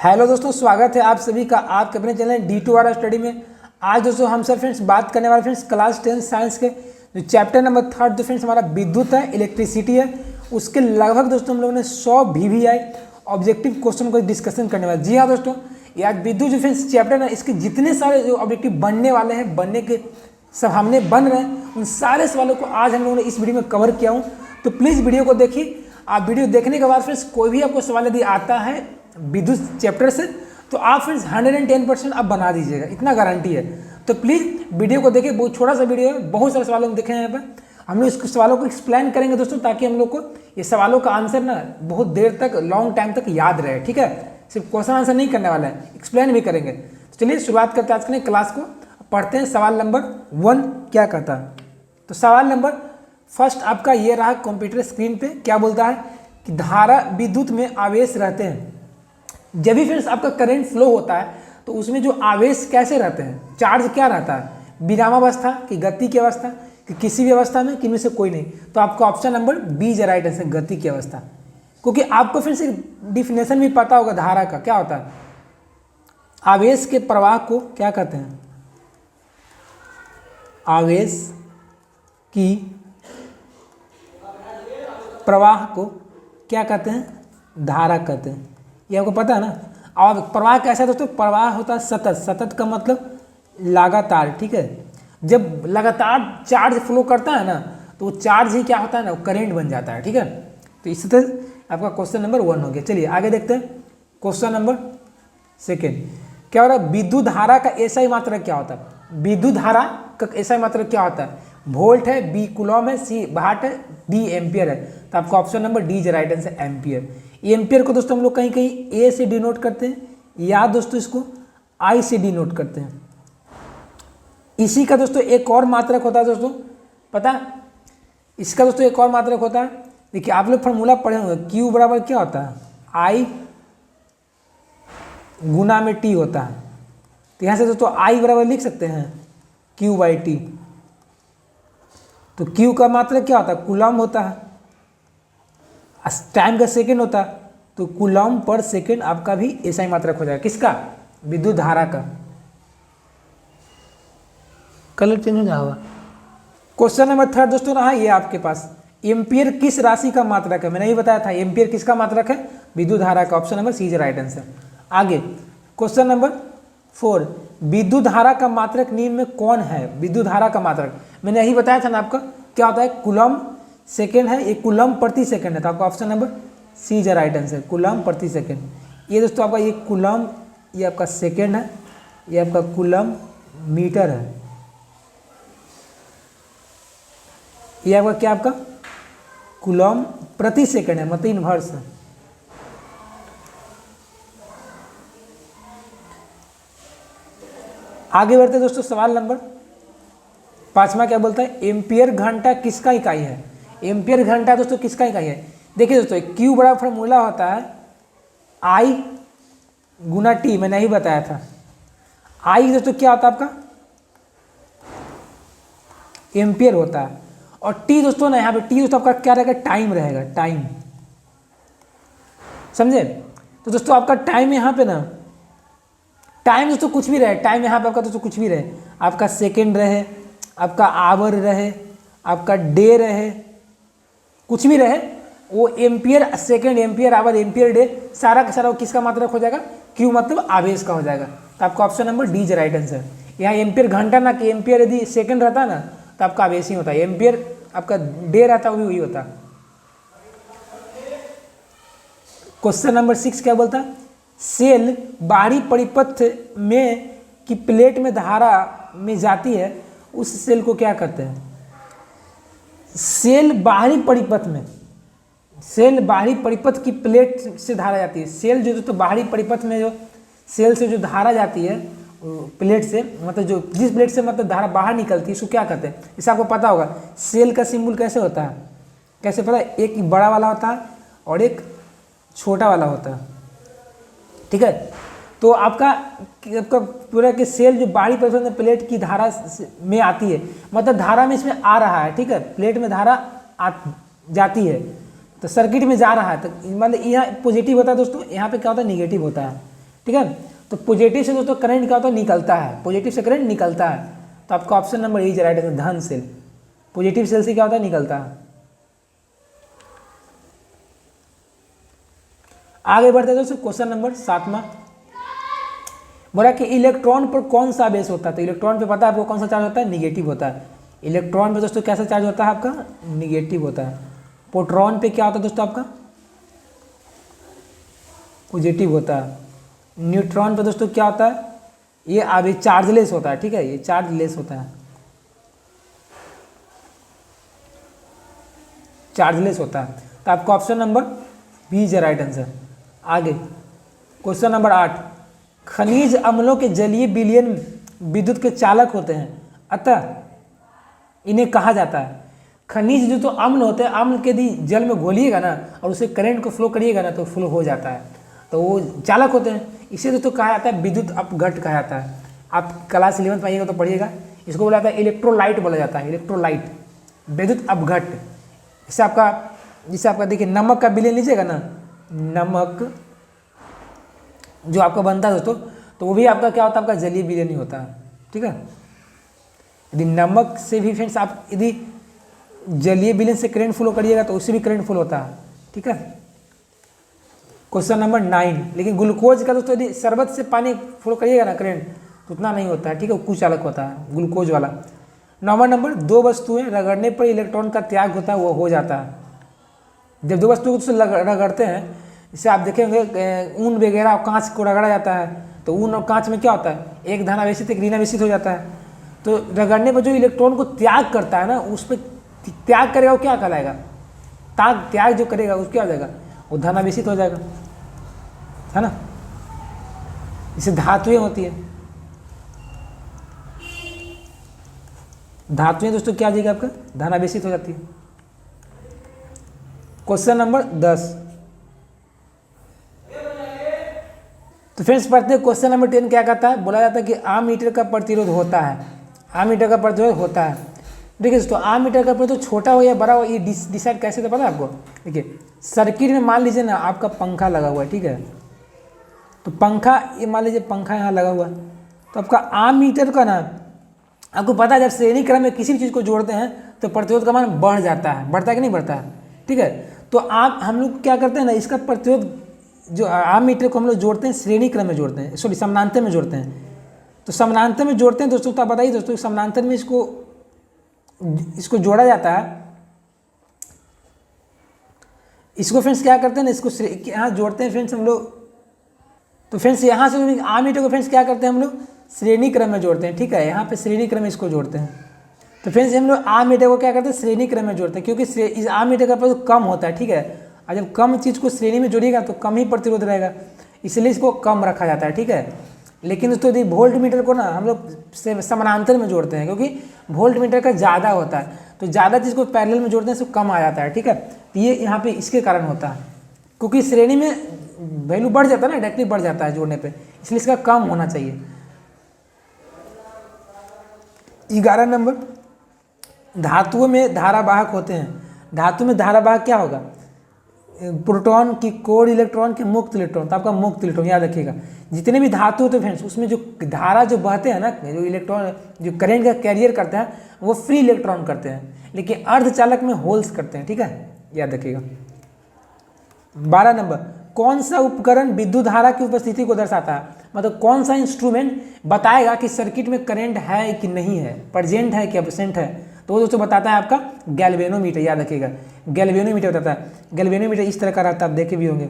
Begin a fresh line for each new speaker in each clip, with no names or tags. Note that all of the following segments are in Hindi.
हेलो दोस्तों, स्वागत है आप सभी का आपके अपने चैनल D2R स्टडी में। आज दोस्तों हम सब फ्रेंड्स बात करने वाले फ्रेंड्स क्लास 10 साइंस के जो चैप्टर नंबर 3 जो फ्रेंड्स हमारा विद्युत है, इलेक्ट्रिसिटी है, उसके लगभग दोस्तों हम लोगों ने 100 VVI ऑब्जेक्टिव क्वेश्चन को डिस्कशन करने वाले। जी हाँ दोस्तों, ये आज विद्युत जो फ्रेंड्स चैप्टर है इसके जितने सारे जो ऑब्जेक्टिव बनने वाले हैं, बनने के सब हमने बन रहे हैं, उन सारे सवालों को आज हम लोगों ने इस वीडियो में कवर किया हूँ। तो प्लीज़ वीडियो को देखिए। आप वीडियो देखने के बाद फ्रेंड्स कोई भी आपको सवाल यदि आता है विद्युत चैप्टर से तो आप फ्रेंड्स 110% आप बना दीजिएगा, इतना गारंटी है। तो प्लीज़ वीडियो को देखिए, बहुत छोटा सा वीडियो है, बहुत सारे सवालों को देखें। यहाँ पर हम लोग इस सवालों को एक्सप्लेन करेंगे दोस्तों, ताकि हम लोग को ये सवालों का आंसर ना बहुत देर तक, लॉन्ग टाइम तक याद रहे। ठीक है, सिर्फ क्वेश्चन आंसर नहीं करने वाला है, एक्सप्लेन भी करेंगे। तो चलिए शुरुआत करते हैं आज के क्लास को, पढ़ते हैं। सवाल नंबर 1 क्या कहता है। तो सवाल नंबर फर्स्ट आपका ये रहा कंप्यूटर स्क्रीन पे। क्या बोलता है कि धारा विद्युत में आवेश रहते हैं। जब भी फ्रेंड्स आपका करंट फ्लो होता है तो उसमें जो आवेश कैसे रहते हैं, चार्ज क्या रहता है, विरामावस्था की गति की अवस्था कि किसी भी अवस्था में, किनमें से कोई नहीं। तो आपका option number B is right answer, गति की अवस्था। क्योंकि आपको फ्रेंड्स डिफिनेशन भी पता होगा धारा का क्या होता है। आवेश के प्रवाह को क्या कहते हैं, आवेश की प्रवाह को क्या कहते हैं, धारा कहते हैं। ये आपको पता है ना। और प्रवाह कैसा है दोस्तों, प्रवाह होता है सतत। सतत का मतलब लगातार। ठीक है, जब लगातार चार्ज फ्लो करता है ना तो वो चार्ज ही क्या होता है ना, वो करंट बन जाता है। ठीक है, तो इस तरह आपका क्वेश्चन नंबर 1 हो गया। चलिए आगे देखते हैं क्वेश्चन नंबर 2। क्या हो रहा है, विद्युत धारा का एसआई मात्रक क्या होता है। विद्युत धारा का एसआई मात्रक क्या होता है, वोल्ट है, बी कूलम है, सी वाट है, डी एम्पियर है। तो आपका option number D is right answer, ampere. Ampere को दोस्तों हम लोग कहीं कहीं ए से डिनोट करते हैं, या दोस्तों इसको आई से डिनोट करते हैं। इसी का दोस्तों एक और मात्रक होता है दोस्तों, पता है इसका दोस्तों एक और मात्रक होता है। देखिए आप लोग फॉर्मूला पढ़े होंगे, क्यू बराबर क्या होता है, आई गुना में टी होता है। तो यहाँ से दोस्तों आई बराबर लिख सकते हैं क्यू बाई टी। तो क्यू का मात्रक क्या होता है, कूलम होता है, टाइम का सेकंड होता है, तो कूलम पर सेकंड आपका भी ऐसा ही मात्रक हो जाएगा। किसका, विद्युत धारा का। कलर चेंज हो जाएगा। क्वेश्चन नंबर 3 दोस्तों रहा ये आपके पास, एम्पियर किस राशि का मात्रक है। मैंने ये बताया था एम्पियर किसका मात्रक है, विद्युत धारा का। Option number C is right answer. आगे क्वेश्चन नंबर 4, विद्युत धारा का मात्रक निम्न में कौन है। विद्युत धारा का मात्रक मैंने यही बताया था ना आपका, क्या होता है, कूलम सेकेंड है, ये कूलम प्रति सेकंड है। तो आपका option number C is right answer, coulomb प्रति सेकंड। ये दोस्तों आपका ये कूलम, ये आपका सेकंड है, ये आपका कूलम मीटर है, ये आपका क्या, आपका कूलम प्रति सेकंड है, मतलब इनवर्स है। आगे बढ़ते दोस्तों, सवाल नंबर 5वां क्या बोलता है, एम्पियर घंटा किसका इकाई है। एम्पियर घंटा दोस्तों किसका इकाई है। देखिए दोस्तों क्यू बड़ा फॉर्मूला होता है आई गुना टी, मैंने नहीं बताया था। आई दोस्तों क्या होता है आपका, एम्पियर होता है, और टी दोस्तों ना यहाँ पे टी दोस्तों आपका क्या रहेगा, टाइम रहेगा, टाइम। समझे। तो दोस्तों आपका टाइम यहाँ पे ना, टाइम दोस्तों कुछ भी रहे, टाइम यहाँ पे आपका दोस्तों कुछ भी रहे, आपका सेकेंड रहे, आपका आवर रहे, आपका डे रहे, कुछ भी रहे, वो ampere second, ampere hour, ampere day, सारा का सारा किसका मात्रक हो जाएगा, क्यू मतलब आवेश का हो जाएगा। तो आपका option number D is right answer. यहाँ एम्पियर घंटा ना कि एम्पियर यदि सेकेंड रहता है ना तो आपका आवेश ही होता है, एम्पियर आपका डे रहता है वो भी वही होता है। क्वेश्चन नंबर 6 क्या बोलता है, सेल बाहरी परिपथ में की प्लेट में धारा में जाती है, उस सेल को क्या कहते हैं। सेल बाहरी परिपथ में, सेल बाहरी परिपथ की प्लेट से धारा जाती है। सेल जो तो बाहरी परिपथ में जो सेल से जो धारा जाती है प्लेट से, मतलब जो जिस प्लेट से मतलब धारा बाहर निकलती है उसको क्या कहते हैं। इसे आपको पता होगा, सेल का सिंबल कैसे होता है, कैसे पता है, एक बड़ा वाला होता है और एक छोटा वाला होता है। ठीक है, तो आपका पूरा के सेल जो बाहरी परिपथ में प्लेट की धारा में आती है, मतलब धारा में इसमें आ रहा है। ठीक है, प्लेट में धारा जाती है तो सर्किट में जा रहा है, तो मतलब यहाँ पॉजिटिव होता है दोस्तों, यहाँ पे क्या होता है, निगेटिव होता है। ठीक है। तो पॉजिटिव से दोस्तों करंट क्या होता है, निकलता है, पॉजिटिव से करंट निकलता है। तो आपका ऑप्शन नंबर ए राइट है, धन सेल, पॉजिटिव सेल से क्या होता है, निकलता है। आगे बढ़ते हैं दोस्तों, क्वेश्चन नंबर 7वां बोला कि इलेक्ट्रॉन पर कौन सा बेस होता है। तो इलेक्ट्रॉन पे पता है आपको कौन सा चार्ज होता है, निगेटिव होता है। इलेक्ट्रॉन पे दोस्तों कैसा चार्ज होता है आपका, निगेटिव होता है। प्रोटॉन पे क्या होता है दोस्तों आपका, पॉजिटिव होता है। न्यूट्रॉन पे दोस्तों क्या होता है, ये अभी चार्जलेस होता है, ठीक है, ये चार्जलेस होता है, चार्जलेस होता है। तो आपका option number B is right answer. आगे क्वेश्चन नंबर 8, खनिज अम्लों के जलीय विलयन विद्युत के चालक होते हैं, अतः इन्हें कहा जाता है। खनिज जो तो अम्ल होते हैं, अम्ल के यदि जल में घोलिएगा ना और उसे करंट को फ्लो करिएगा ना तो फ्लो हो जाता है, तो वो चालक होते हैं। इसे दोस्तों कहा जाता है विद्युत अपघट कहा जाता है। आप क्लास 11 में आइएगा तो पढ़िएगा, इसको बोला जाता है इलेक्ट्रोलाइट बोला जाता है, इलेक्ट्रोलाइट, विद्युत अपघट। जैसे आपका देखिए नमक का विलयन लीजिएगा ना, नमक जो आपका बनता है दोस्तों, तो वो भी आपका क्या होता है, आपका जलीय विलयन ही होता है, ठीक है। यदि नमक से भी फ्रेंड्स आप यदि जलीय विलयन से करंट फ्लो करिएगा तो उससे भी करंट फ्लो होता है, ठीक है। क्वेश्चन नंबर 9, लेकिन ग्लूकोज का दोस्तों यदि शरबत से पानी फ्लो करिएगा ना करंट तो उतना नहीं होता है, ठीक है, कुचालक होता है ग्लूकोज वाला। 9वां नंबर, दो वस्तुएं रगड़ने पर इलेक्ट्रॉन का त्याग होता है, वो हो जाता है। जब दो वस्तुओं को रगड़ते हैं, जैसे आप देखेंगे ऊन वगैरह कांच को रगड़ा जाता है, तो ऊन और कांच में क्या होता है, एक धनावेशित एक ऋणावेशित हो जाता है। तो रगड़ने पर जो इलेक्ट्रॉन को त्याग करता है ना, उस पर त्याग करेगा वो क्या कहलाएगा, त्याग जो करेगा वो क्या हो जाएगा, वो धनावेशित हो जाएगा, है ना। इसे धातुएं होती है, धातुएं दोस्तों क्या आ जाएगी आपका, धनावेशित हो जाती है। क्वेश्चन नंबर 10, तो फ्रेंड्स पढ़ते हैं क्वेश्चन नंबर 10 क्या कहता है, बोला जाता है कि आममीटर का प्रतिरोध होता है, आममीटर का प्रतिरोध होता है। देखिए दोस्तों आममीटर का प्रतिरोध छोटा हो या बड़ा हो, ये डिसाइड कैसे होता है पता है आपको। देखिए सर्किट में मान लीजिए ना आपका पंखा लगा हुआ है, ठीक है, तो पंखा ये मान लीजिए पंखा यहाँ लगा हुआ है, तो आपका आममीटर का ना आपको पता है जब श्रेणी क्रम में किसी भी चीज़ को जोड़ते हैं तो प्रतिरोध का मान बढ़ जाता है, बढ़ता है कि नहीं बढ़ता है, ठीक है। तो हम लोग क्या करते हैं ना, इसका प्रतिरोध जो आममीटर को हम लोग जोड़ते हैं श्रेणी क्रम में जोड़ते हैं, सॉरी समानांतर में जोड़ते हैं। तो समानांतर में जोड़ते हैं दोस्तों, तो आप बताइए दोस्तों समानांतर में इसको जोड़ा जाता है, इसको फ्रेंड्स क्या करते हैं ना, इसको यहाँ जोड़ते हैं फ्रेंड्स हम लोग। तो फ्रेंड्स यहाँ से आममीटर को फ्रेंड्स क्या करते हैं हम लोग, श्रेणी क्रम में जोड़ते हैं, ठीक है, यहाँ पे श्रेणी क्रम में इसको जोड़ते हैं। तो फ्रेंड्स हम लोग आममीटर को क्या करते हैं, श्रेणी क्रम में जोड़ते हैं, क्योंकि इस आममीटर का प्रतिरोध कम होता है, ठीक है। और जब कम चीज़ को श्रेणी में जोड़िएगा तो कम ही प्रतिरोध रहेगा, इसलिए इसको कम रखा जाता है, ठीक है। लेकिन दोस्तों यदि वोल्ट मीटर को ना हम लोग समानांतर में जोड़ते हैं, क्योंकि वोल्ट मीटर का ज़्यादा होता है, तो ज़्यादा चीज़ को पैरेलल में जोड़ते हैं तो कम आ जाता है, ठीक है। तो ये यहाँ पे इसके कारण होता है, क्योंकि श्रेणी में वैल्यू बढ़ जाता है ना, डायरेक्टली बढ़ जाता है जोड़ने पे, इसलिए इसका कम होना चाहिए। 11 नंबर, धातुओं में धारावाहक होते हैं, धातु में धारावाहक क्या होगा, प्रोटॉन की कोर इलेक्ट्रॉन के मुक्त इलेक्ट्रॉन, तो आपका मुक्त इलेक्ट्रॉन याद रखिएगा। जितने भी धातु होते हैं फ्रेंड्स उसमें जो धारा जो बहते हैं ना, जो इलेक्ट्रॉन जो करंट का कैरियर करते हैं वो फ्री इलेक्ट्रॉन करते हैं, लेकिन अर्धचालक में होल्स करते हैं, ठीक है, याद रखिएगा। 12 नंबर, कौन सा उपकरण विद्युत धारा की उपस्थिति को दर्शाता है, मतलब कौन सा इंस्ट्रूमेंट बताएगा कि सर्किट में करंट है कि नहीं है, प्रेजेंट है कि एब्सेंट है, तो वो दोस्तों बताता है आपका गैल्वेनोमीटर, याद रखिएगा गैल्वेनोमीटर बताता है। गैल्वेनोमीटर इस तरह का रहता है, आप देखे भी होंगे,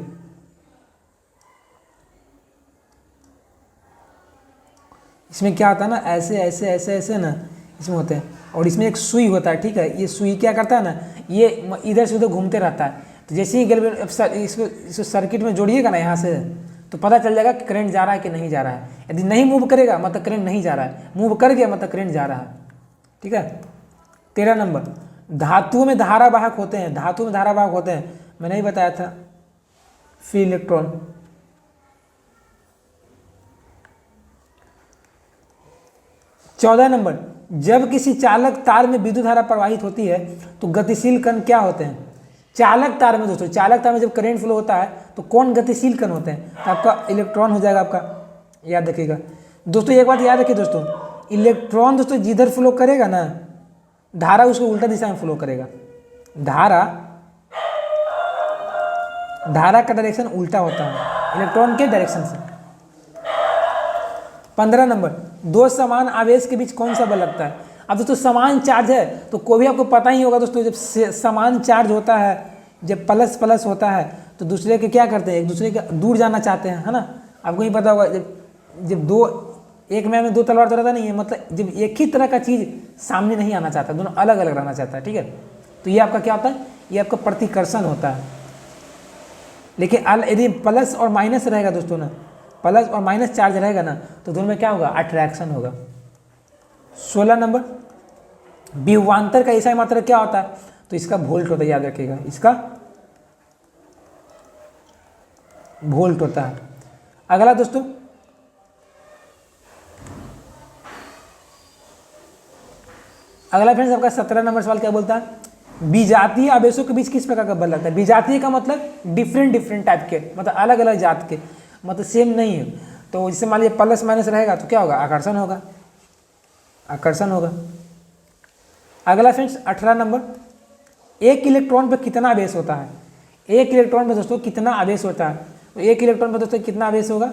इसमें क्या होता है ना, ऐसे ऐसे ऐसे ऐसे ना इसमें होते हैं, और इसमें एक सुई होता है, ठीक है। ये सुई क्या करता है ना, ये इधर से उधर घूमते रहता है, तो जैसे ही इसको सर्किट में जोड़िएगा ना यहाँ से, तो पता चल जाएगा कि करंट जा रहा है कि नहीं जा रहा है। यदि नहीं मूव करेगा मतलब करंट नहीं जा रहा है, मूव कर गया मतलब करंट जा रहा है, ठीक है। 13 नंबर, धातुओं में धारावाहक होते हैं, धातु में धारावाहक होते हैं, मैंने ही बताया था, फ्री इलेक्ट्रॉन। 14 नंबर, जब किसी चालक तार में विद्युत धारा प्रवाहित होती है तो गतिशील कण क्या होते हैं, चालक तार में दोस्तों, चालक तार में जब करंट फ्लो होता है तो कौन गतिशील कण होते हैं? तो आपका इलेक्ट्रॉन हो जाएगा आपका, याद रखिएगा दोस्तों। एक बात याद रखिए दोस्तों, इलेक्ट्रॉन दोस्तों जिधर फ्लो करेगा ना, धारा उसको उल्टा दिशा में फ्लो करेगा। धारा का डायरेक्शन उल्टा होता है इलेक्ट्रॉन के डायरेक्शन से। 15 नंबर, दो समान आवेश के बीच कौन सा बल लगता है? अब दोस्तों समान चार्ज है तो कोई भी आपको पता ही होगा दोस्तों, जब समान चार्ज होता है, जब प्लस प्लस होता है तो दूसरे के क्या करते हैं, एक दूसरे के दूर जाना चाहते हैं, है ना। आपको ही पता होगा, जब दो एक में दो तलवार तो रहता नहीं है, मतलब जब एक ही तरह का चीज़ सामने नहीं आना चाहता, दोनों अलग अलग रहना चाहता है, ठीक है। तो ये आपका क्या होता है, ये आपका प्रतिकर्षण होता है। लेकिन यदि प्लस और माइनस रहेगा दोस्तों ना, प्लस और माइनस चार्ज रहेगा ना, तो दोनों में क्या होगा, अट्रैक्शन होगा। 16 नंबर, विभवांतर का ऐसा मात्रा क्या होता है? तो इसका वोल्ट होता है, याद रखिएगा, इसका वोल्ट होता है। अगला दोस्तों, अगला फ्रेंड्स आपका 17 नंबर सवाल क्या बोलता है? विजातीय आवेशों के बीच किस प्रकार का बल लगता है? विजातीय का मतलब डिफरेंट टाइप के, मतलब अलग अलग जात के, मतलब सेम नहीं है। तो जैसे मान लीजिए प्लस माइनस रहेगा तो क्या होगा, आकर्षण होगा, आकर्षण होगा। अगला फ्रेंड्स 18 नंबर, एक इलेक्ट्रॉन पर कितना आवेश होता है? एक इलेक्ट्रॉन पर दोस्तों कितना आवेश होता है? तो एक इलेक्ट्रॉन पर दोस्तों कितना आवेश होगा?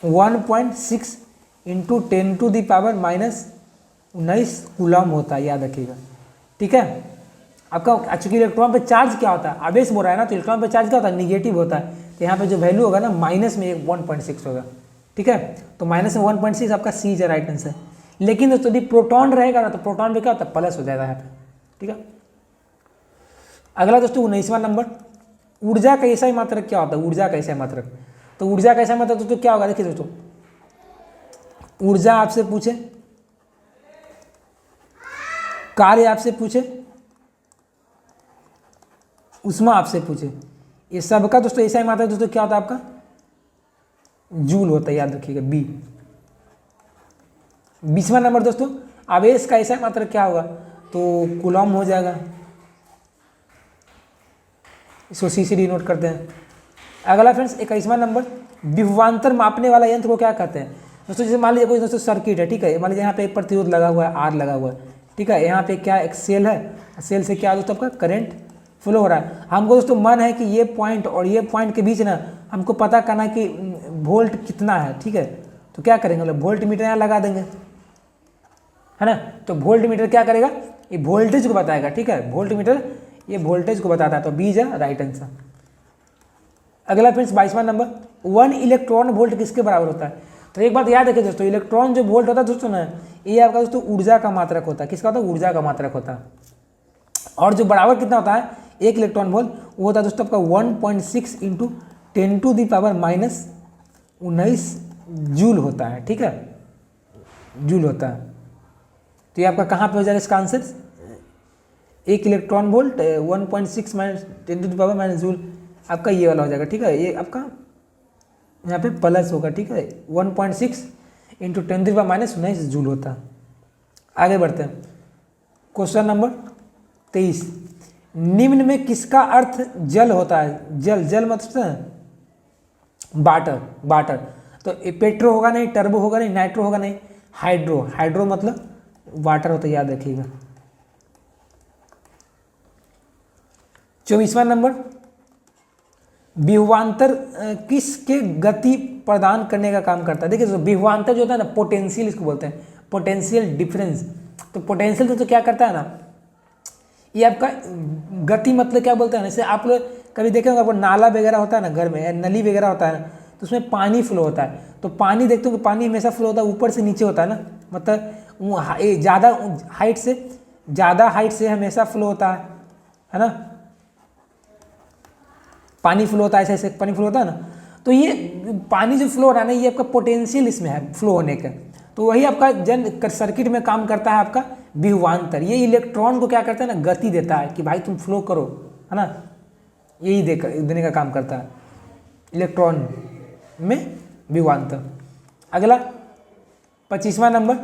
1.6 इंटू 10⁻⁻⁹ कूलम होता है, याद रखिएगा, ठीक है। आपका चूंकि इलेक्ट्रॉन पे चार्ज क्या होता है, आवेश बोल रहा है ना, तो इलेक्ट्रॉन पे चार्ज क्या होता है, निगेटिव होता है। तो यहाँ पे जो वैल्यू होगा ना, माइनस में 1.6 होगा, ठीक है। तो माइनस में 1.6 आपका सी है, राइट आंसर। लेकिन दोस्तों यदि प्रोटॉन रहेगा ना, तो प्रोटॉन पे क्या होता है, प्लस हो जाएगा यहाँ पे, ठीक है। अगला दोस्तों 19वां नंबर, ऊर्जा का ऐसा मात्रक क्या होता है? ऊर्जा का ऐसा मात्रक, तो ऊर्जा का ऐसा मात्रक दोस्तों क्या होगा? देखिए दोस्तों, ऊर्जा आपसे पूछे, कार्य आपसे पूछे, उष्मा आपसे पूछे, ये सबका दोस्तों ऐसा ही मात्रा दोस्तों क्या होता है आपका? जूल होता है, याद रखिएगा, बी। 20वां नंबर दोस्तों, आवेश का ऐसा मात्रा क्या होगा? तो कूलम हो जाएगा, इसको सी नोट करते हैं। अगला फ्रेंड्स 21वां नंबर, विभवांतर मापने वाला यंत्र को क्या कहते हैं? दोस्तों जैसे मान लीजिए कोई दोस्तों सर्किट है, ठीक है, मान लीजिए यहाँ पे एक प्रतिरोध लगा हुआ है, आर लगा हुआ है, ठीक है। यहाँ पे क्या एक सेल है, सेल से क्या दोस्तों आपका करंट फ्लो हो रहा है। हमको दोस्तों मन है कि ये पॉइंट और ये पॉइंट के बीच ना हमको पता करना है कि वोल्ट कितना है, ठीक है। तो क्या करेंगे, मतलब वोल्ट मीटर यहाँ लगा देंगे, है ना। तो वोल्ट मीटर क्या करेगा, ये वोल्टेज को बताएगा, ठीक है। वोल्ट मीटर ये वोल्टेज को बताता है, तो बी है राइट आंसर। अगला फ्रेंड्स 22वां नंबर, 1 इलेक्ट्रॉन वोल्ट किसके बराबर होता है? तो एक बात याद रखिए दोस्तों, इलेक्ट्रॉन जो वोल्ट होता है दोस्तों ना, ये आपका दोस्तों ऊर्जा का मात्रक होता है। किसका होता है? ऊर्जा का मात्रक होता है। और जो बराबर कितना होता है एक इलेक्ट्रॉन वोल्ट, वो होता है दोस्तों आपका 1.6 इंटू 10⁻⁻⁹ जूल होता है, ठीक है, जूल होता है। तो ये आपका कहाँ पे हो जाएगा इसका आंसर? एक इलेक्ट्रॉन वोल्ट 1.6 माइनस 10⁻⁻⁰ जूल, आपका ये वाला हो जाएगा, ठीक है। ये आपका यहाँ पे प्लस होगा, ठीक है, 1.6 इंटू 10⁻⁻⁹ जूल होता है। आगे बढ़ते हैं, क्वेश्चन नंबर 23, निम्न में किसका अर्थ जल होता है? जल, जल मतलब वाटर, वाटर। तो पेट्रो होगा नहीं, टर्बो होगा नहीं, नाइट्रो होगा नहीं, हाइड्रो, हाइड्रो मतलब वाटर होता है, याद रखिएगा। 24वां नंबर, विभवांतर किसके गति प्रदान करने का काम करता है? देखिए विभवांतर जो होता है ना, पोटेंशियल इसको बोलते हैं, पोटेंशियल डिफरेंस। तो पोटेंशियल तो क्या करता है ना, ये आपका गति मतलब क्या बोलते हैं ना, जैसे आप लोग कभी देखे होंगे, आपको नाला वगैरह होता है ना घर में, नली वगैरह होता है ना, तो उसमें पानी फ्लो होता है। तो पानी देखते हो कि पानी हमेशा फ्लो होता है ऊपर से नीचे होता है ना, मतलब ज़्यादा हाइट से हमेशा फ्लो होता है ना, पानी फ्लो होता है, ऐसे ऐसे पानी फ्लो होता है ना। तो ये पानी जो फ्लो हो रहा है ना, ये आपका पोटेंशियल इसमें है फ्लो होने का। तो वही आपका जन सर्किट में काम करता है आपका विभवांतर। ये इलेक्ट्रॉन को क्या करता है ना, गति देता है कि भाई तुम फ्लो करो, है ना, यही देने का काम करता है इलेक्ट्रॉन में विभवांतर। अगला 25वां नंबर,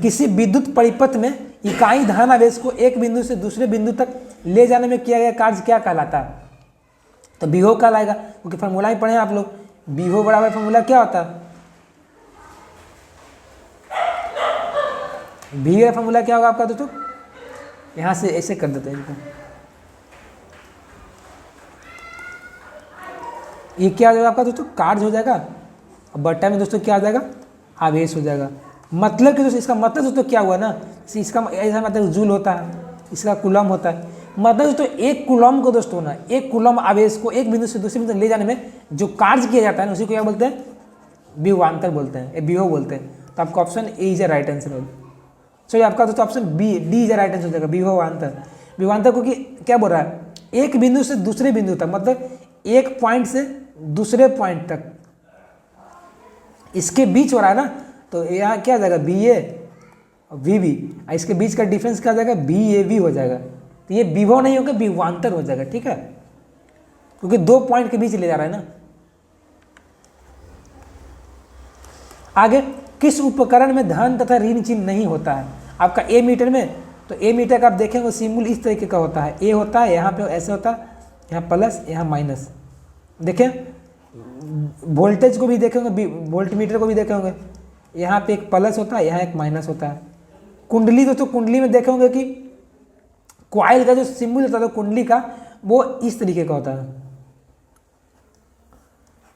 किसी विद्युत परिपथ में इकाई धन आवेश को एक बिंदु से दूसरे बिंदु तक ले जाने में किया गया कार्य क्या कहलाता है? तो विभव कहलाएगा, क्योंकि फॉर्मूला ही पढ़े आप लोग। विभव बराबर फॉर्मूला क्या होता है? वी का फॉर्मूला क्या होगा आपका दोस्तों? यहाँ से ऐसे कर देते हैं इनको। ये क्या हो जाएगा आपका दोस्तों? कार्य हो जाएगा, और बट्टा में दोस्तों क्या आ जाएगा? आवेश हो जाएगा। मतलब कि दोस्तों इसका मतलब दोस्तों क्या हुआ ना, इसका ऐसा मतलब जूल होता है, इसका कूलम होता है। मतलब दोस्तों एक कूलम को दोस्तों ना, एक कूलम आवेश को एक बिंदु से दूसरे बिंदु ले जाने में जो कार्य किया जाता है ना, उसी को क्या बोलते हैं? विभवांतर बोलते हैं, विभव बोलते हैं। तो आपका option A is right answer होगा। सो आपका दोस्तों option B D is right answer हो जाएगा, विभवांतर। विभवांतर को कि क्या बोल रहा है? एक बिंदु से दूसरे बिंदु तक, मतलब एक पॉइंट से दूसरे पॉइंट तक इसके बीच हो रहा है ना, तो यहाँ क्या आ जाएगा? बी ए वी बी, इसके बीच का डिफरेंस क्या आ जाएगा? बी ए वी हो जाएगा। तो ये विभव नहीं होगा, विभवांतर हो जाएगा, ठीक है, क्योंकि दो पॉइंट के बीच ले जा रहा है ना। आगे, किस उपकरण में धन तथा ऋण चिन्ह नहीं होता है? आपका ए मीटर में, तो ए मीटर का आप देखेंगे सिंबल इस तरीके का होता है। ए होता है यहाँ पे ऐसे होता है, यहाँ प्लस यहाँ माइनस। देखें वोल्टेज को भी देखेंगे, वोल्ट मीटर को भी देखेंगे, यहाँ पे एक प्लस होता है, यहाँ एक माइनस होता है। कुंडली दोस्तों, कुंडली में देखेंगे कि क्वाइल का जो सिंबल होता है कुंडली का, वो इस तरीके का होता है।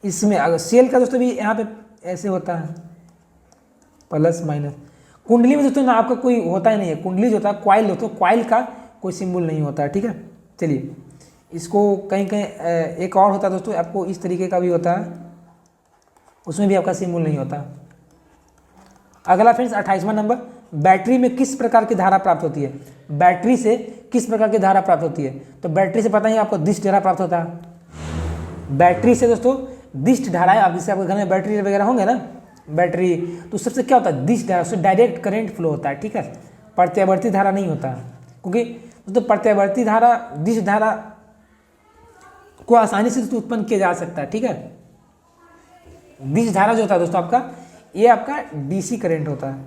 इसमें अगर सेल का दोस्तों भी यहाँ पे ऐसे होता है, प्लस माइनस। कुंडली में दोस्तों ना आपका कोई होता ही नहीं है, कुंडली जो होता है क्वाइल दोस्तों, क्वाइल का कोई सिंबल नहीं होता है, ठीक है। चलिए इसको कहीं कहीं एक और होता है दोस्तों, आपको इस तरीके का भी होता है, उसमें भी आपका सिंबल नहीं होता। अगला फ्रेंड्स 28वां नंबर, बैटरी में किस प्रकार की धारा प्राप्त होती है? बैटरी से किस प्रकार की धारा प्राप्त होती है? तो बैटरी से पता ही आपको दिष्ट धारा प्राप्त होता है। बैटरी से दोस्तों दिष्ट धाराएं, आप जैसे आपके घर में बैटरी वगैरह होंगे ना, बैटरी, तो सबसे क्या होता है? दिष्ट धारा, उससे डायरेक्ट करंट फ्लो होता है, ठीक है, प्रत्यावर्ती धारा नहीं होता है। क्योंकि दोस्तों प्रत्यावर्ती धारा, दिष्ट धारा को आसानी से दोस्तों उत्पन्न किया जा सकता है, ठीक है। दिष्ट धारा जो होता है दोस्तों आपका, ये आपका डीसी करंट होता है,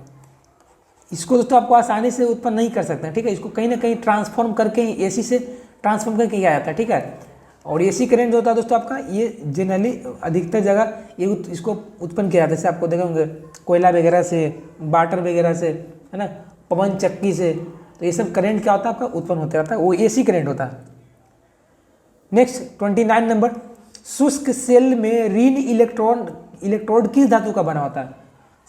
इसको दोस्तों आपको आसानी से उत्पन्न नहीं कर सकते हैं, ठीक है। इसको कहीं ना कहीं ट्रांसफॉर्म करके ही एसी से ट्रांसफॉर्म करके किया जाता है, ठीक है। और एसी करंट जो होता है दोस्तों आपका, ये जनरली अधिकतर जगह ये इसको उत्पन्न किया जाता है, जैसे आपको देखेंगे कोयला वगैरह से, वाटर वगैरह से, है ना, पवन चक्की से, तो ये सब करंट क्या होता है आपका? उत्पन्न होता रहता है, वो एसी करंट होता है। नेक्स्ट 29 नंबर, शुष्क सेल में ऋण इलेक्ट्रोड किस धातु का बना होता है?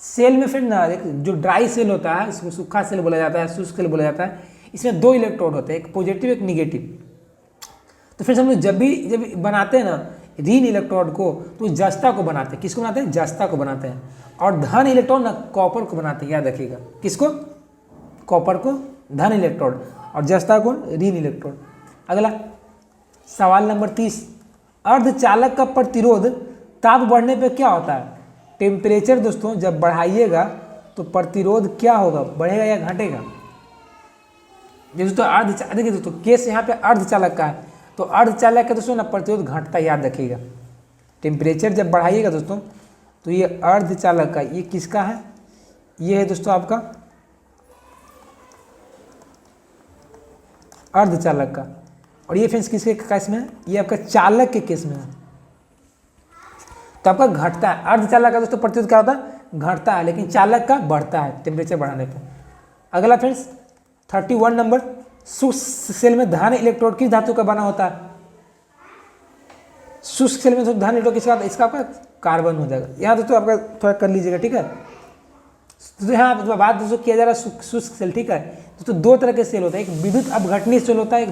सेल में फिर ना जो ड्राई सेल होता है, इसको सूखा सेल बोला जाता है, शुष्क सेल बोला जाता है। इसमें दो इलेक्ट्रोड होते हैं, एक पॉजिटिव एक निगेटिव। तो फिर हम लोग जब भी बनाते हैं ना ऋण इलेक्ट्रोड को, तो जस्ता को बनाते हैं। किसको बनाते हैं? जस्ता को बनाते हैं। और धन इलेक्ट्रोड ना कॉपर को बनाते हैं, याद रखिएगा। किसको? कॉपर को धन इलेक्ट्रोड, और जस्ता को ऋण इलेक्ट्रोड। अगला सवाल नंबर 30, अर्धचालक का प्रतिरोध ताप बढ़ने पर क्या होता है? टेम्परेचर दोस्तों जब बढ़ाइएगा तो प्रतिरोध क्या होगा? बढ़ेगा या घटेगा? ये दोस्तों अर्धचालक, देखिए दोस्तों केस यहाँ पे अर्धचालक का है, तो अर्धचालक का दोस्तों ना प्रतिरोध घटता है, याद रखिएगा। टेम्परेचर जब बढ़ाइएगा दोस्तों, तो ये अर्धचालक का, ये किसका है? ये है दोस्तों आपका अर्धचालक का। और ये फ्रेंड्स किसके केस में है? ये आपका चालक के केस में है, तो आपका घटता है। अर्धचालक का दोस्तों प्रतिरोध क्या होता है? घटता है, लेकिन चालक का बढ़ता है टेम्परेचर बढ़ाने पर। अगला फ्रेंड्स 31 नंबर, शुष्क सेल में धन इलेक्ट्रोड किस धातु का बना होता है? शुष्क सेल में धन इलेक्ट्रोड किसका? इसका आपका कार्बन हो जाएगा। यहाँ दोस्तों आपका थोड़ा कर लीजिएगा, ठीक है। तो यहाँ बात दोस्तों किया जा रहा है शुष्क सेल, ठीक है। दोस्तों दो तरह के सेल होते हैं, एक विद्युत अपघटनीय सेल होता है, एक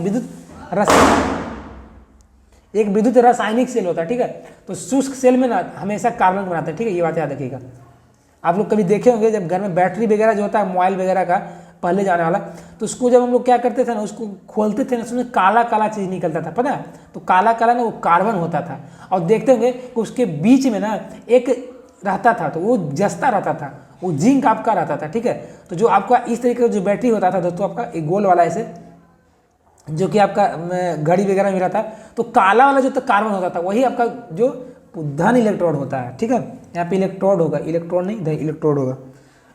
विद्युत रासायनिक सेल होता है, ठीक है। तो शुष्क सेल में ना हमेशा कार्बन बनाते हैं, ठीक है, ये बात याद रखिएगा। आप लोग कभी देखे होंगे जब घर में बैटरी वगैरह जो होता है मोबाइल वगैरह का पहले जाने वाला, तो उसको जब हम लोग क्या करते थे ना, उसको खोलते थे ना, उसमें काला काला चीज़ निकलता था, पता है? तो काला काला ना वो कार्बन होता था। और देखते होंगे कि उसके बीच में ना एक रहता था, तो वो जस्ता रहता था, वो जिंक आपका रहता था, ठीक है। तो जो आपका इस तरीके का जो बैटरी होता था दोस्तों आपका, एक गोल वाला ऐसे, जो कि आपका घड़ी वगैरह में रहता है, तो काला वाला जो तो कार्बन होता था, वही आपका जो धन इलेक्ट्रोड होता है, ठीक है। यहाँ पे इलेक्ट्रोड होगा, इलेक्ट्रॉन नहीं, इलेक्ट्रोड होगा।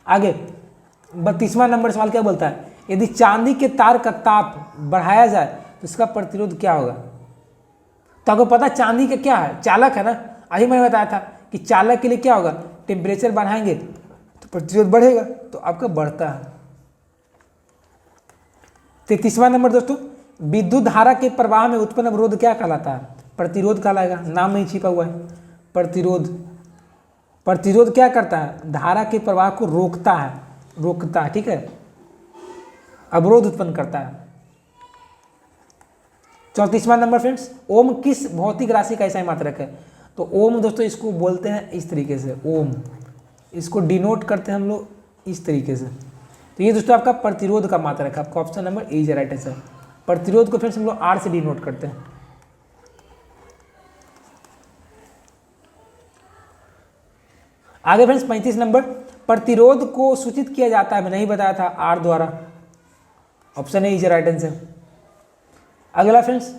आगे 32वां नंबर सवाल क्या बोलता है? यदि चांदी के तार का ताप बढ़ाया जाए तो इसका प्रतिरोध क्या होगा? तो आपको पता चांदी का क्या है, चालक है ना, अभी मैंने बताया था कि चालक के लिए क्या होगा, टेम्परेचर बढ़ाएंगे तो प्रतिरोध बढ़ेगा, तो आपका बढ़ता है। 33वां नंबर दोस्तों, विद्युत धारा के प्रवाह में उत्पन्न अवरोध क्या कहलाता है? प्रतिरोध कहलाएगा, नाम में ही छिपा हुआ है प्रतिरोध। प्रतिरोध क्या करता है? धारा के प्रवाह को रोकता है, ठीक है, अवरोध उत्पन्न करता है। 34वां नंबर फ्रेंड्स, ओम किस भौतिक राशि का ऐसा मात्रक है? तो ओम दोस्तों इसको बोलते हैं इस तरीके से, ओम, इसको डिनोट करते हैं हम लोग इस तरीके से। तो ये दोस्तों आपका प्रतिरोध का मात्रक है, आपका option number A is right answer. प्रतिरोध को फ्रेंड्स हम लोग आर से डिनोट करते हैं। आगे फ्रेंड्स 35 नंबर, प्रतिरोध को सूचित किया जाता है, मैं नहीं बताया था, आर द्वारा, option A is right answer. अगला फ्रेंड्स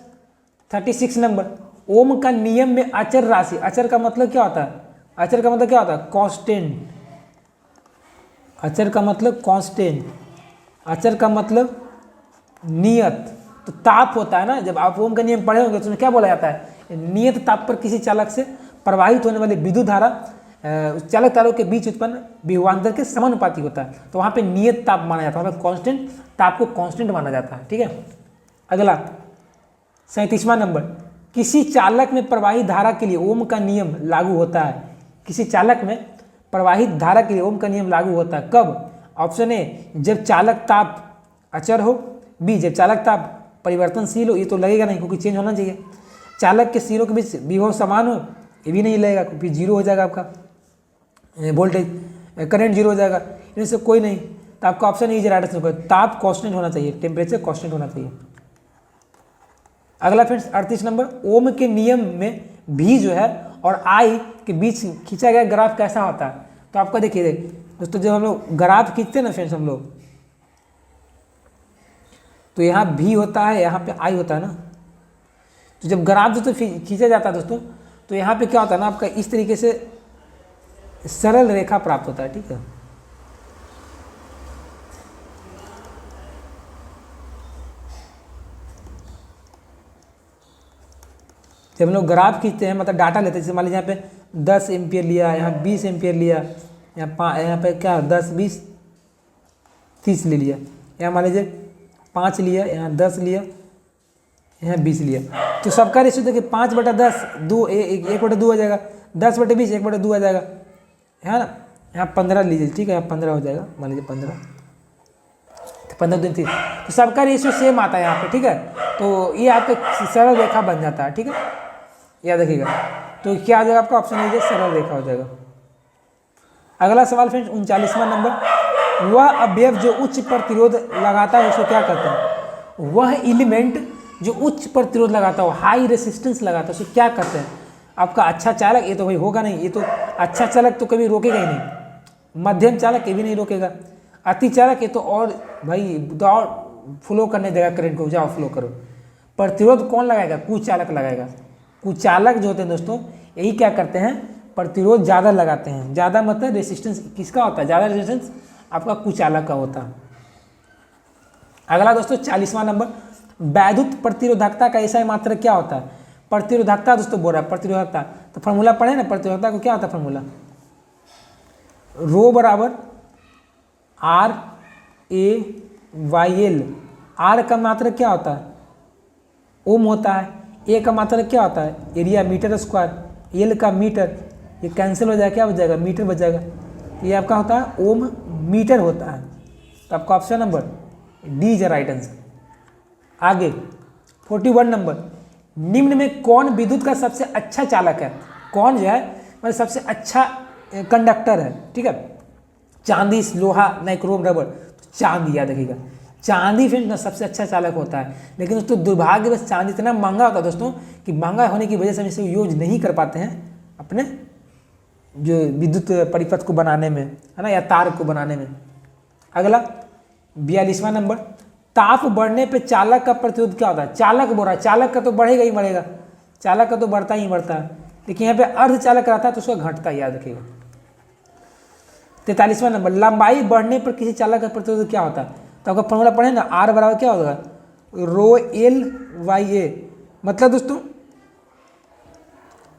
36 नंबर, ओम का नियम में अचर राशि, अचर का मतलब क्या होता है? अचर का मतलब क्या होता है? कांस्टेंट। अचर का मतलब कांस्टेंट, अचर का मतलब नियत। तो ताप होता है ना, जब आप ओम का नियम पढ़े होंगे तो उसमें क्या बोला जाता है? नियत ताप पर किसी चालक से प्रवाहित होने वाली विद्युत धारा चालक तारों के बीच उत्पन्न विभवांतर के समानुपाती होता है। तो वहाँ पे नियत ताप माना जाता है, वहाँ पे कांस्टेंट ताप को कांस्टेंट माना जाता है, ठीक है। अगला 37वां नंबर, किसी चालक में प्रवाहित धारा के लिए ओम का नियम लागू होता है। किसी चालक में प्रवाहित धारा के लिए ओम का नियम लागू होता है कब? ऑप्शन ए, जब चालक ताप अचर हो, बी, जब चालक ताप परिवर्तनशील हो, ये तो लगेगा नहीं क्योंकि चेंज होना चाहिए। चालक के सिरों के बीच विभव समान हो, ये भी नहीं लगेगा क्योंकि जीरो हो जाएगा आपका वोल्टेज, करंट जीरो हो जाएगा, इनमें से कोई नहीं। तो आपका ऑप्शन ए राइट आंसर होगा, ताप कांस्टेंट होना चाहिए, टेम्परेचर कांस्टेंट होना चाहिए। अगला फ्रेंड्स 38 नंबर, ओम के नियम में भी जो है और आई के बीच खींचा गया ग्राफ कैसा होता है? तो आपका देखिए दोस्तों, जब हम लोग ग्राफ खींचते हैं ना फ्रेंड्स हम लोग, तो यहाँ भी होता है, यहाँ पे आई होता है ना। तो जब ग्राफ दोस्तों खींचा जाता है दोस्तों, तो यहाँ पे क्या होता है ना, आपका इस तरीके से सरल रेखा प्राप्त होता है, ठीक है। जब हम लोग ग्राफ खींचते हैं, मतलब डाटा लेते हैं, जैसे मान लीजिए यहाँ पे 10 एम्पियर लिया, यहाँ 20 एम्पियर लिया, यहाँ पे क्या 10, 20, 30 ले लिया, यहाँ मान लीजिए 5 लिया, यहाँ 10 लिया, यहाँ 20 लिया। तो सबका रेशियो देखिए 5/10, 2 1/2 आ जाएगा, 10/20 1/2 आ जाएगा, है ना। यहाँ 15 लीजिए, ठीक है, यहाँ 15 हो जाएगा, मान लीजिए 15, तो 15 2 30, तो सबका रेशियो सेम आता है यहाँ पे, ठीक है। तो ये आपका सरल रेखा बन जाता है, ठीक है, याद रखिएगा। तो क्या आ जाएगा आपका ऑप्शन है, सरल रेखा हो जाएगा। अगला सवाल फ्रेंड्स 39वां नंबर, वह अवयव जो उच्च प्रतिरोध लगाता है उसको क्या कहते हैं? वह एलिमेंट जो उच्च प्रतिरोध लगाता है, हाई रेसिस्टेंस लगाता है, उसको क्या कहते हैं? आपका अच्छा चालक, ये तो भाई होगा नहीं, ये तो अच्छा चालक तो कभी रोकेगा ही नहीं, मध्यम चालक ये भी नहीं रोकेगा, अति चालक ये तो और भाई दौड़ फ्लो करने देगा करंट को, जाओ फ्लो करो। प्रतिरोध कौन लगाएगा? कुचालक लगाएगा। कुचालक जो होते हैं दोस्तों, यही क्या करते हैं, प्रतिरोध ज़्यादा लगाते हैं। ज़्यादा मतलब रेसिस्टेंस किसका होता है? ज़्यादा रेसिस्टेंस आपका कुचालक का होता है। अगला दोस्तों 40वां नंबर, वैद्युत प्रतिरोधकता का ऐसा मात्रक क्या होता है? प्रतिरोधकता दोस्तों बोल रहा है, प्रतिरोधकता तो फॉर्मूला पढ़े ना, प्रतिरोधकता को क्या होता है फॉर्मूला? रो बराबर RA/L। आर का मात्रक क्या होता है? ओम होता है। ए का मात्रक क्या होता है? Area metre square. एल का मीटर, ये कैंसिल हो जाएगा, क्या बच जाएगा? मीटर बच जाएगा। ये आपका होता है ओम मीटर होता है। तो आपका option number D is right answer. आगे 41 नंबर, निम्न में कौन विद्युत का सबसे अच्छा चालक है? कौन जो है मतलब सबसे अच्छा कंडक्टर है, ठीक है। चांदी, लोहा, नाइक्रोम, रबर। तो चांदी याद रखिएगा, चांदी फिर ना सबसे अच्छा चालक होता है। लेकिन दोस्तों दुर्भाग्य बस चांदी इतना महंगा होता है दोस्तों कि महंगा होने की वजह से हम इसे यूज नहीं कर पाते हैं अपने जो विद्युत परिपथ को बनाने में, है ना, या तार को बनाने में। अगला 42वां नंबर, ताप बढ़ने पे चालक का प्रतिरोध क्या होता है? चालक बोल रहा है, चालक का तो बढ़ेगा ही बढ़ेगा, चालक का तो बढ़ता ही बढ़ता है, लेकिन यहाँ पे अर्धचालक रहता है तो उसका घटता है, याद रखिएगा। 43वां नंबर, लंबाई बढ़ने पर किसी चालक का प्रतिरोध क्या होता है? तो आपका फॉर्मूला पढ़े ना, आर बराबर क्या होगा, रो एल वाई ए। मतलब दोस्तों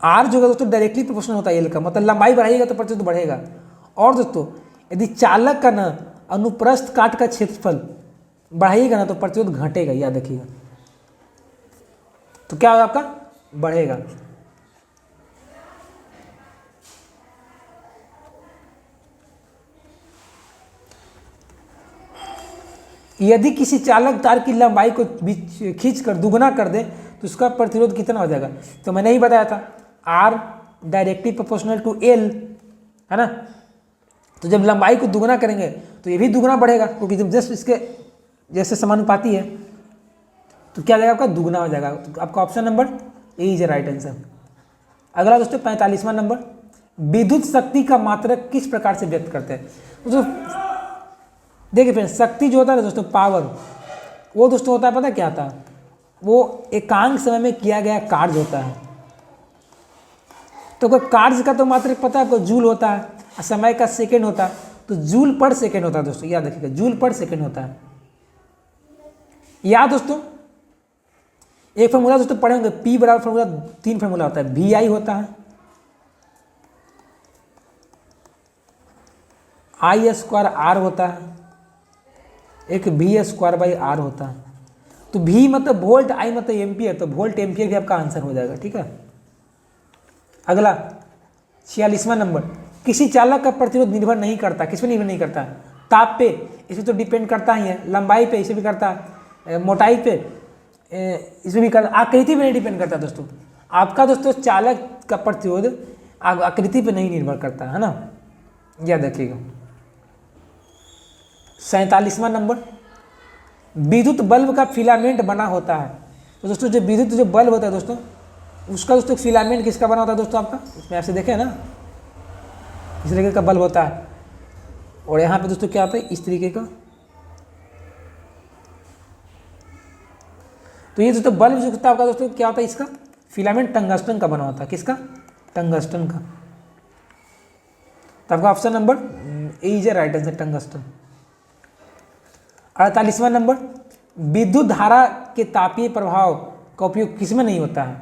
आर जो है दोस्तों डायरेक्टली प्रोपोर्शनल होता है एल का, मतलब लंबाई बढ़ाइएगा तो प्रतिरोध बढ़ेगा। और दोस्तों यदि चालक का ना अनुप्रस्थ काट का क्षेत्रफल बढ़ाइएगा ना तो प्रतिरोध घटेगा, याद रखिएगा। तो क्या होगा आपका, बढ़ेगा। यदि किसी चालक तार की लंबाई को बीच खींच कर दुगना कर दे तो उसका प्रतिरोध कितना हो जाएगा, तो मैंने ही बताया था R directly proportional to L, है ना। तो जब लंबाई को दुगना करेंगे तो ये भी दुगना बढ़ेगा, क्योंकि जब जस्ट इसके जैसे समानुपाती है तो क्या जाएगा आपका, दुगना हो जाएगा। तो आपका option number A is right answer. अगला दोस्तों 45वां नंबर, विद्युत शक्ति का मात्रक किस प्रकार से व्यक्त करते हैं। तो देखिए फ्रेंड्स, शक्ति जो होता है ना दोस्तों, पावर, वो दोस्तों होता है, पता क्या था, वो एकांक समय में किया गया कार्य होता है। तो कार्य का तो मात्रक पता है आपको, जूल होता है, और समय का सेकेंड होता है, तो जूल पर सेकेंड होता है दोस्तों, याद रखिएगा, जूल पर सेकेंड होता है। या दोस्तों एक फॉर्मूला दोस्तों पढ़े होंगे, पी बराबर फॉर्मूला 3 फॉर्मूला होता है, वी आई होता है, आई स्क्वायर आर होता है, एक वी स्क्वायर बाई आर होता है। तो वी मतलब वोल्ट, आई मतलब एम्पियर, तो वोल्ट एम्पियर भी आपका आंसर हो जाएगा, ठीक है। अगला 46वां नंबर, किसी चालक का प्रतिरोध निर्भर नहीं करता, किस पे निर्भर नहीं करता, ताप पे, इसमें तो डिपेंड करता ही है, लंबाई पे इसे भी करता है, मोटाई पे इसमें भी करता, आकृति पे नहीं डिपेंड करता दोस्तों। आपका दोस्तों चालक का प्रतिरोध आकृति पे नहीं निर्भर करता है ना, याद रखिएगा। 47वां नंबर, विद्युत बल्ब का फिलामेंट बना होता है। तो दोस्तों जो विद्युत जो बल्ब होता है दोस्तों, उसका दोस्तों फिलामेंट किसका बना होता है दोस्तों, आपका इसमें आपसे देखें ना, इस तरीके का बल्ब होता है, और यहाँ पे दोस्तों क्या होता है, इस तरीके का। तो ये दोस्तों बल्ब जो होता है आपका दोस्तों क्या होता है, इसका फिलामेंट टंगस्टन का बना होता है, किसका, टंगस्टन का। तो आपका option number A is right answer, tungsten. 48वां नंबर, विद्युत धारा के तापीय प्रभाव का उपयोग किसमें नहीं होता है।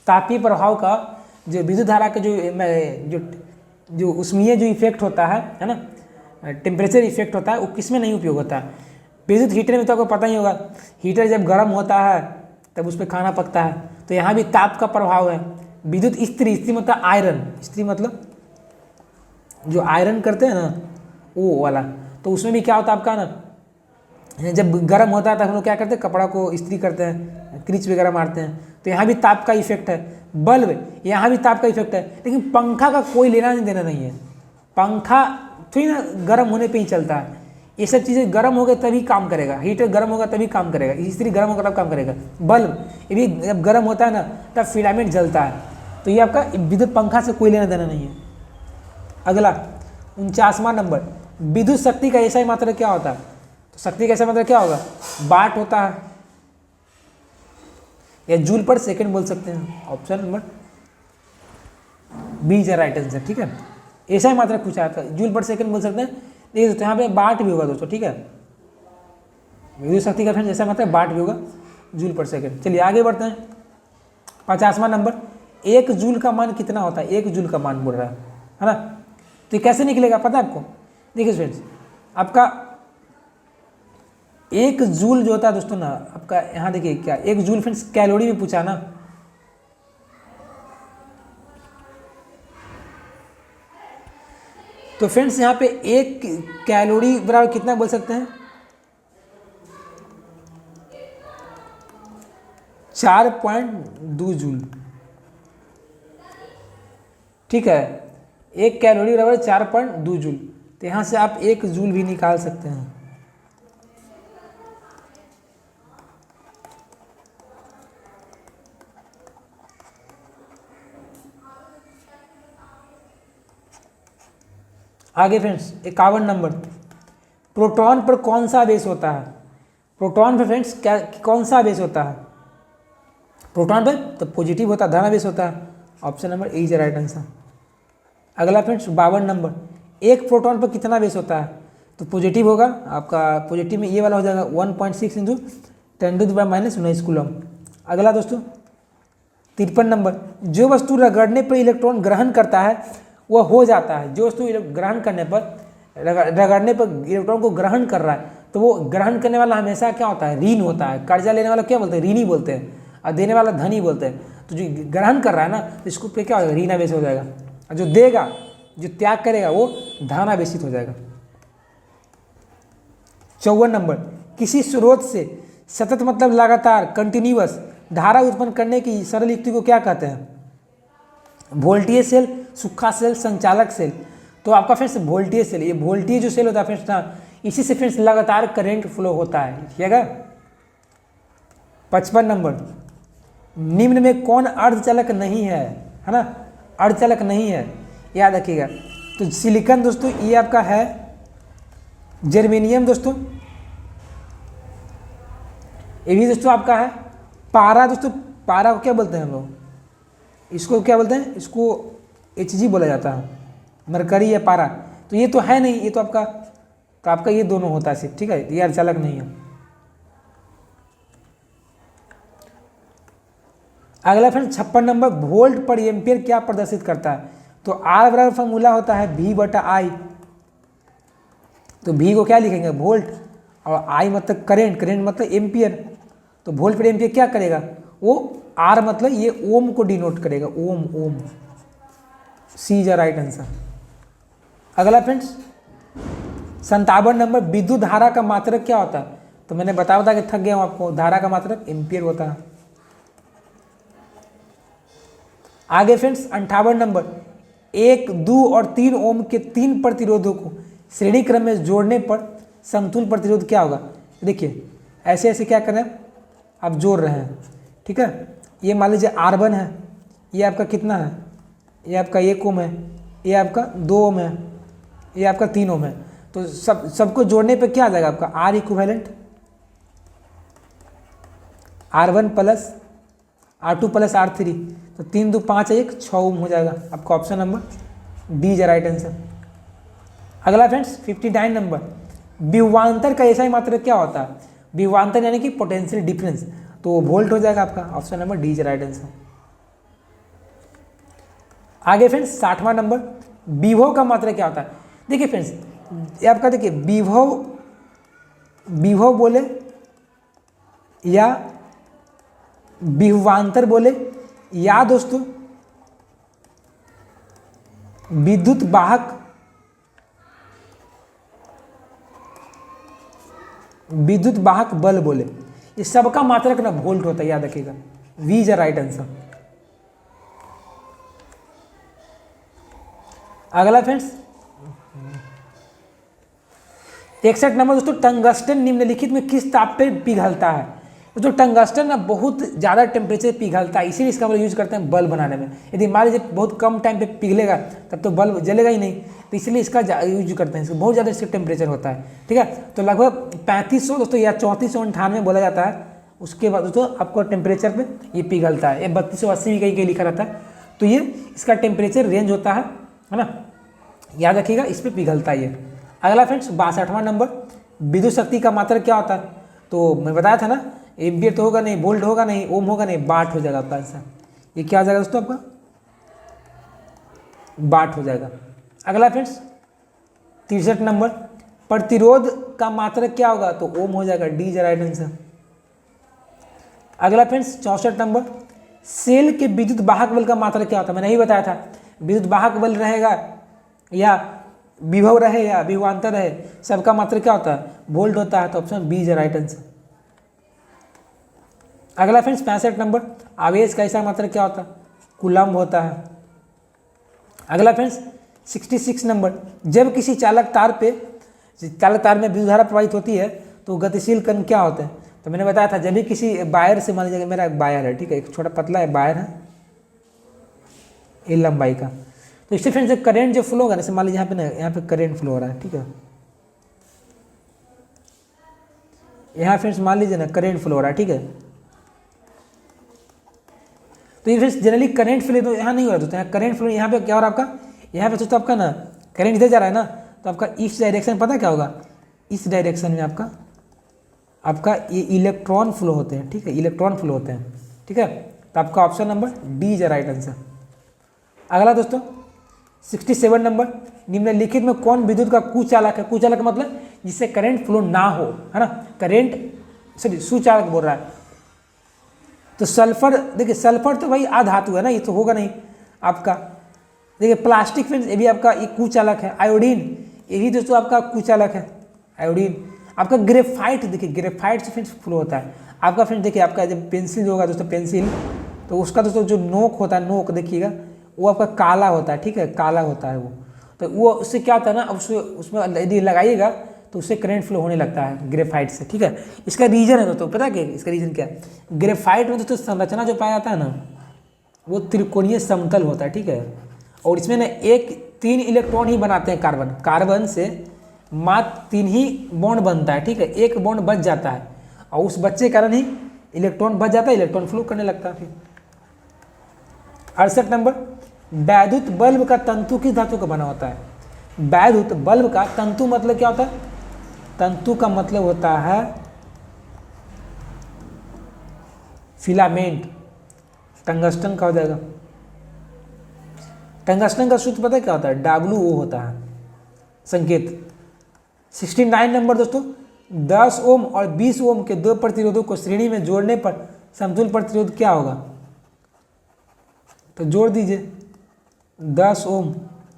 तापीय प्रभाव का जो विद्युत धारा का जो उसमें जो इफेक्ट होता है ना, टेम्परेचर इफेक्ट होता है, वो किसमें नहीं उपयोग होता है। विद्युत हीटर में तो आपको पता ही होगा, हीटर जब गर्म होता है तब उस पर खाना पकता है, तो यहाँ भी ताप का प्रभाव है। विद्युत इस्त्री, इस्त्री मतलब आयरन, इस्त्री मतलब जो आयरन करते हैं ना वो वाला, तो उसमें भी क्या होता है आपका ना, जब गर्म होता है तब हम लोग क्या करते हैं, कपड़ा को इस्त्री करते हैं, क्रीच वगैरह मारते हैं, तो यहाँ भी ताप का इफेक्ट है। बल्ब, यहाँ भी ताप का इफेक्ट है, लेकिन पंखा का कोई लेना नहीं देना नहीं है। पंखा थोड़ी ना गर्म होने पे ही चलता है, ये सब चीज़ें गर्म हो गए तभी काम करेगा, हीटर गर्म होगा तभी काम करेगा, इस्त्री गर्म होगा तब काम करेगा। बल्ब ये भी जब गर्म होता है ना तब फिलामेंट जलता है, तो ये आपका विद्युत पंखा से कोई लेना देना नहीं है। अगला 49वां नंबर, विद्युत शक्ति का ऐसा ही मात्रा क्या होता है। तो शक्ति का ऐसा मतलब क्या होगा, वाट होता है, या जूल पर सेकंड बोल सकते हैं। Option number B is right answer, ठीक है। ऐसा ही मात्रा पूछा था, जूल पर सेकंड बोल सकते हैं। देखिए दोस्तों यहाँ पे वाट भी होगा दोस्तों, ठीक है। विद्युत शक्ति का फ्रेंड ऐसा मतलब वाट भी होगा, जूल पर सेकंड। चलिए आगे बढ़ते हैं। 50वां नंबर, 1 जूल का मान कितना होता है। 1 जूल का मान बोल रहा है ना, तो कैसे निकलेगा पता है आपको। देखिए फ्रेंड्स, आपका 1 जूल जो होता है दोस्तों ना, आपका यहाँ देखिए क्या 1 जूल फ्रेंड्स कैलोरी में पूछा ना, तो फ्रेंड्स यहाँ पे 1 कैलोरी बराबर कितना बोल सकते हैं, 4.2 जूल, ठीक है। 1 कैलोरी बराबर 4.2 जूल, तो यहाँ से आप 1 जूल भी निकाल सकते हैं। आगे फ्रेंड्स 51 नंबर, प्रोटॉन पर कौन सा आवेश होता है। प्रोटॉन पर फ्रेंड्स क्या कौन सा आवेश होता है। प्रोटॉन पर तो पॉजिटिव होता है, धन आवेश होता है। Option number A is right answer. अगला फ्रेंड्स 52 नंबर, 1 प्रोटॉन पर कितना आवेश होता है। तो पॉजिटिव होगा आपका, पॉजिटिव में ये वाला हो जाएगा 1.6 इंटू 10⁻⁻⁹ कूलम। अगला दोस्तों 53 नंबर, जो वस्तु रगड़ने पर इलेक्ट्रॉन ग्रहण करता है वह हो जाता है। जो वस्तु ग्रहण करने पर, रगड़ने पर इलेक्ट्रॉन को ग्रहण कर रहा है तो वो ग्रहण करने वाला हमेशा क्या होता है, ऋण होता है। कर्जा लेने वाला क्या बोलते हैं, ऋणी बोलते हैं, और देने वाला धनी बोलते हैं। तो जो ग्रहण कर रहा है ना, तो इसको पे क्या होगा, ऋणावेशित हो जाएगा। और जो देगा, जो त्याग करेगा वो धनावेशित हो जाएगा। 54 नंबर, किसी स्रोत से सतत मतलब लगातार, कंटिन्यूअस धारा उत्पन्न करने की सरल युक्ति को क्या कहते हैं? वोल्टेज सेल, सूखा सेल, संचालक सेल। तो आपका फ्रेंड्स वोल्टेज सेल, ये वोल्टेज जो सेल होता है फ्रेंड्स ना, इसी से फ्रेंड्स लगातार करंट फ्लो होता है, ठीक है। 55 नंबर, निम्न में कौन अर्धचालक नहीं है ना, अर्धचालक नहीं है, याद रखिएगा। तो सिलिकॉन दोस्तों ये आपका है, जर्मेनियम दोस्तों ये भी दोस्तों आपका है, पारा दोस्तों, पारा को क्या बोलते हैं हम लोग, इसको क्या बोलते हैं, इसको Hg बोला जाता है, मरकरी या पारा। तो ये तो है नहीं, ये तो आपका ये दोनों होता है सिर्फ, ठीक है, ये अर्धचालक नहीं है। अगला फ्रेंड 56 नंबर, वोल्ट पर एम्पियर क्या प्रदर्शित करता है? तो R बराबर फॉर्मूला होता है V/I। तो V को क्या लिखेंगे, वोल्ट, और I मतलब करेंट, करेंट मतलब एम्पियर। तो वोल्ट पर एम्पियर क्या करेगा, वो R मतलब ये ओम को डिनोट करेगा, ओम, ओम। सी इज राइट आंसर। अगला फ्रेंड्स 57 नंबर, विद्युत धारा का मात्रक क्या होता है? तो मैंने बता के थक गया हूं आपको, धारा का मात्रक एम्पियर होता है। आगे फ्रेंड्स 58 नंबर, 1, 2 और 3 ओम के 3 प्रतिरोधों को श्रेणी क्रम में जोड़ने पर समतुल्य प्रतिरोध क्या होगा? देखिए ऐसे ऐसे क्या करें, आप जोड़ रहे हैं, ठीक है। ये मान लीजिए R1 है, ये आपका कितना है, ये आपका 1 ओम है, ये आपका 2 ओम है, ये आपका 3 ओम है। तो सबको जोड़ने पे क्या आ जाएगा आपका, R equivalent R1 plus R2 plus R3, तो 3 2 5 1 6 ओम हो जाएगा। आपका option number D is right answer. अगला फ्रेंड्स 59 नंबर, विभवांतर का ऐसा ही मात्रक क्या होता है? विभवांतर यानी कि पोटेंशियल डिफरेंस, तो वोल्ट हो जाएगा आपका, option number D is right answer. आगे फ्रेंड्स 60वां नंबर, विभव का मात्रक क्या होता है? देखिए फ्रेंड्स ये आपका, देखिए विभव, विभव बोले या विभवांतर बोले या दोस्तों विद्युत वाहक, विद्युत वाहक बल बोले, ये सबका मात्रक ना वोल्ट होता है, याद रखिएगा। B is right answer. अगला फ्रेंड्स 61 नंबर दोस्तों, टंगस्टन निम्नलिखित में किस ताप पे पिघलता है? तो टंगस्टन ना बहुत ज़्यादा टेम्परेचर पिघलता है, इसीलिए इसका हम यूज करते हैं बल्ब बनाने में। यदि मान लीजिए बहुत कम टाइम पे पिघलेगा तब तो बल्ब जलेगा ही नहीं, तो इसलिए इसका यूज करते हैं, इसका बहुत ज़्यादा इसका टेम्परेचर होता है, ठीक है। तो लगभग 3500 दोस्तों या 3498 बोला जाता है, उसके बाद दोस्तों आपको टेम्परेचर पे ये पिघलता है। ये 3280 भी कहीं कहीं लिखा रहता है, तो ये इसका टेम्परेचर रेंज होता है ना, याद रखिएगा, इस पर पिघलता है ये। अगला फ्रेंड्स 62वां नंबर, विद्युत शक्ति का मात्रक क्या होता है? तो मैं बताया था ना, एम्पियर तो होगा नहीं, वोल्ट होगा नहीं, ओम होगा नहीं, वाट हो जाएगा आपका आंसर। ये क्या हो जाएगा दोस्तों आपका, वाट हो जाएगा। अगला फ्रेंड्स 63 नंबर, प्रतिरोध का मात्रक क्या होगा? तो ओम हो जाएगा, डी इज राइट आंसर। अगला फ्रेंड्स 64 नंबर, सेल के विद्युत वाहक बल का मात्रक क्या होता है? मैंने नहीं बताया था, विद्युत वाहक बल रहेगा या विभव रहे या विभवांतर रहे, सबका मात्रक क्या होता है? वोल्ट होता है, तो option B is right answer. अगला फ्रेंड्स 65 नंबर, आवेश का ऐसा मात्रक क्या होता है? कूलम्ब होता है। अगला फ्रेंड्स 66 नंबर, जब किसी चालक तार में विद्युत धारा प्रवाहित होती है तो गतिशील कण क्या होते हैं? तो मैंने बताया था, जब भी किसी वायर से, मान लीजिए मेरा वायर है, ठीक है, एक छोटा पतला है वायर है ये लंबाई का, तो इससे फ्रेंड्स जब करंट जो फ्लो होगा, जैसे मान लीजिए यहाँ पे ना, यहाँ पे करंट फ्लो हो रहा है, ठीक है, यहाँ फ्रेंड्स मान लीजिए ना करंट फ्लो हो रहा है, ठीक है। तो ये फ्रेंड्स जनरली करंट फ्लो तो यहाँ नहीं हो रहा दोस्तों, यहाँ करंट फ्लो, यहाँ पे क्या हो रहा है आपका, यहाँ पे दोस्तों आपका ना करंट इधर जा रहा है ना, तो आपका ईस्ट डायरेक्शन पता क्या होगा, इस डायरेक्शन में आपका ये इलेक्ट्रॉन फ्लो होते हैं, ठीक है, इलेक्ट्रॉन फ्लो होते हैं, ठीक है। तो आपका option number D is right answer. अगला दोस्तों 67 नंबर, निम्नलिखित में कौन विद्युत का कुचालक है? कुचालक का मतलब जिससे करंट फ्लो ना हो, है ना, करंट सॉरी सुचालक बोल रहा है। तो सल्फर, देखिए सल्फर तो भाई अधातु है ना, ये तो होगा नहीं आपका। देखिए प्लास्टिक फ्रेंड्स, ये भी आपका एक कुचालक है। आयोडीन, ये भी दोस्तों आपका कुचालक है, आयोडीन। आपका ग्रेफाइट, देखिए ग्रेफाइट से फ्रेंड्स फ्लो होता है आपका। फ्रेंड्स देखिए आपका जब पेंसिल जो होगा दोस्तों, पेंसिल तो उसका दोस्तों जो नोक होता है, नोक देखिएगा वो आपका काला होता है, ठीक है, काला होता है वो। तो वो उससे क्या होता है ना, अब उसमें यदि लगाइएगा तो उससे करंट फ्लो होने लगता है ग्रेफाइट से, ठीक है। इसका रीजन है दोस्तों, पता क्या इसका रीजन क्या है? ग्रेफाइट में दोस्तों संरचना जो पाया जाता है ना, वो त्रिकोणीय समतल होता है, ठीक है। और इसमें ना 3 इलेक्ट्रॉन ही बनाते हैं कार्बन से मात्र 3 ही बॉन्ड बनता है, ठीक है। एक बॉन्ड बच जाता है और उस बच्चे के कारण ही इलेक्ट्रॉन बच जाता है, इलेक्ट्रॉन फ्लो करने लगता है। फिर 68 नंबर, वैद्युत बल्ब का तंतु किस धातु का बना होता है? वैद्युत बल्ब का तंतु मतलब क्या होता है? तंतु का मतलब होता है फिलामेंट, टंगस्टन का हो जाएगा। टंगस्टन का सूत्र पता है क्या होता है? WO होता है संकेत। 69 नंबर दोस्तों, 10 ओम और 20 ओम के दो प्रतिरोधों को श्रेणी में जोड़ने पर समतुल्य प्रतिरोध क्या होगा? तो जोड़ दीजिए 10 ओम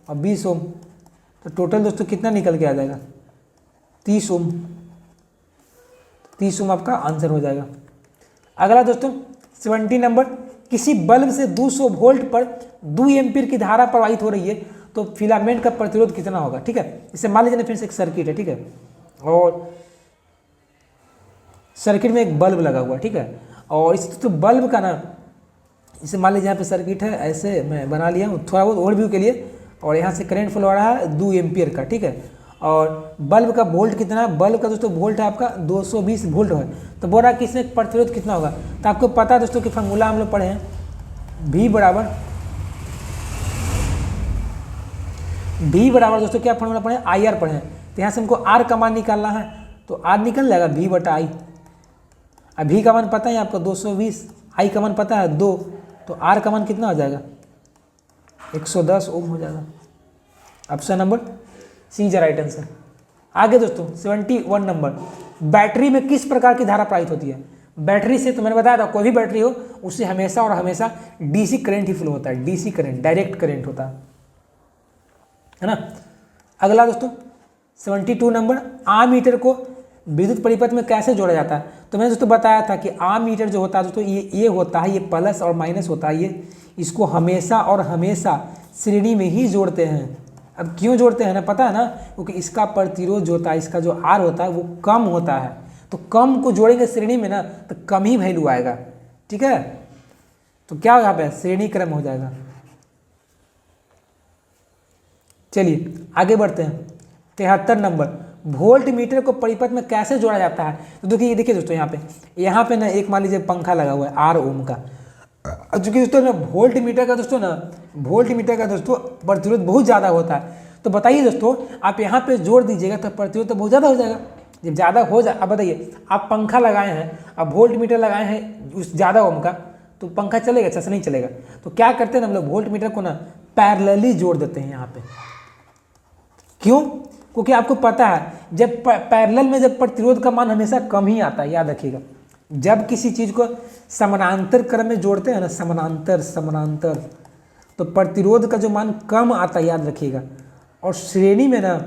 और 20 ओम, तो टोटल दोस्तों कितना निकल के आ जाएगा? 30 ओम। 30 ओम आपका आंसर हो जाएगा। अगला दोस्तों 70 नंबर, किसी बल्ब से 200 वोल्ट पर 2 एम्पीयर की धारा प्रवाहित हो रही है तो फिलामेंट का प्रतिरोध कितना होगा? ठीक है, इसे मान लीजिए फिर से एक सर्किट है, ठीक है, और सर्किट में एक बल्ब लगा हुआ है, ठीक है, और इस तो बल्ब का ना, इसे मान लीजिए यहाँ पे सर्किट है, ऐसे मैं बना लिया हूँ थोड़ा बहुत ओवरव्यू के लिए, और यहाँ से करंट फ्लो आ रहा है 2 एम्पीयर का, ठीक है, और बल्ब का वोल्ट कितना है? बल्ब का दोस्तों वोल्ट है आपका 220 वोल्ट है। तो बोल रहा है कि इसमें प्रतिरोध कितना होगा? तो आपको पता है दोस्तों कि फॉर्मूला हम लोग पढ़े हैं, V बराबर दोस्तों क्या फॉर्मूला पढ़े? IR पढ़े हैं। तो यहाँ से हमको R का मान निकालना है, तो R निकल जाएगा V/I। अब V का मान पता है आपको 220, I का मान पता है 2, तो R का मान कितना हो जाएगा? 110 ओम हो जाएगा। Option number C is right answer. आगे दोस्तों 71 नंबर, बैटरी में किस प्रकार की धारा प्रवाहित होती है? बैटरी से तो मैंने बताया था, कोई भी बैटरी हो उससे हमेशा और हमेशा डीसी करंट ही फ्लो होता है, डीसी करंट, डायरेक्ट करंट होता है ना। अगला दोस्तों 72 नंबर, आममीटर को विद्युत परिपथ में कैसे जोड़ा जाता है? तो मैंने दोस्तों बताया था कि आममीटर जो होता है दोस्तों, ये होता है, ये प्लस और माइनस होता है, ये इसको हमेशा और हमेशा श्रेणी में ही जोड़ते हैं। अब क्यों जोड़ते हैं ना, पता है ना, क्योंकि इसका प्रतिरोध जो होता है, इसका जो आर होता है वो कम होता है, तो कम को जोड़ेंगे श्रेणी में ना तो कम ही वैल्यू आएगा, ठीक है। तो क्या यहाँ पे श्रेणी क्रम हो जाएगा। चलिए आगे बढ़ते हैं। 73 नंबर, वोल्ट मीटर को परिपथ में कैसे जोड़ा जाता है? तो देखिए, ये देखिए दोस्तों, यहाँ पे ना एक मान लीजिए पंखा लगा हुआ है 8 ओम का, चूँकि दोस्तों ना वोल्ट मीटर का दोस्तों प्रतिरोध बहुत ज़्यादा होता है। तो बताइए दोस्तों, आप यहाँ पे जोड़ दीजिएगा तो प्रतिरोध तो बहुत ज़्यादा हो जाएगा। जब ज़्यादा हो जाए, अब बताइए, आप पंखा लगाए हैं, अब वोल्ट मीटर लगाए हैं उस ज़्यादा ओम का, तो पंखा चलेगा? अच्छा से नहीं चलेगा। तो क्या करते हैं हम लोग, वोल्ट मीटर को ना पैरेलली जोड़ देते हैं यहाँ पे। क्यों? क्योंकि आपको पता है जब पैरेलल में जब प्रतिरोध का मान हमेशा कम ही आता है, याद रखिएगा। जब किसी चीज़ को समानांतर क्रम में जोड़ते हैं ना, समानांतर, तो प्रतिरोध का जो मान कम आता है, याद रखिएगा, और श्रेणी में ना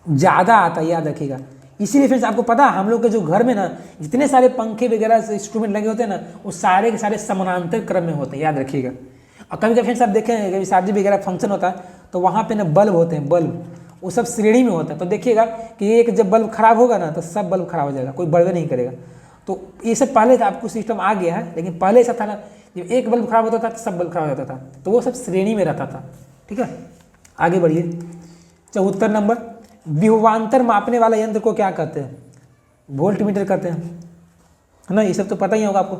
ज़्यादा आता है, याद रखिएगा। इसीलिए फिर आपको पता है हम लोग के जो घर में ना जितने सारे पंखे वगैरह इंस्ट्रूमेंट लगे होते हैं ना, वो सारे के सारे समानांतर क्रम में होते हैं, याद रखिएगा। और कभी कभी फ्रेंड्स आप देखें, कभी शादी वगैरह फंक्शन होता है तो वहाँ पे ना बल्ब होते हैं, बल्ब वो सब श्रेणी में होता है। तो देखिएगा कि एक जब बल्ब खराब होगा ना तो सब बल्ब खराब हो जाएगा, कोई बढ़वे नहीं करेगा। तो ये सब पहले था, आपको सिस्टम आ गया है, लेकिन पहले ऐसा था ना, जब एक बल्ब खराब होता था तो सब बल्ब खराब हो जाता था, तो वो सब श्रेणी में रहता था, ठीक है। आगे बढ़िए। 74 नंबर, विभवांतर मापने वाला यंत्र को क्या कहते हैं? वोल्ट मीटर कहते हैं, है ना, ये सब तो पता ही होगा आपको।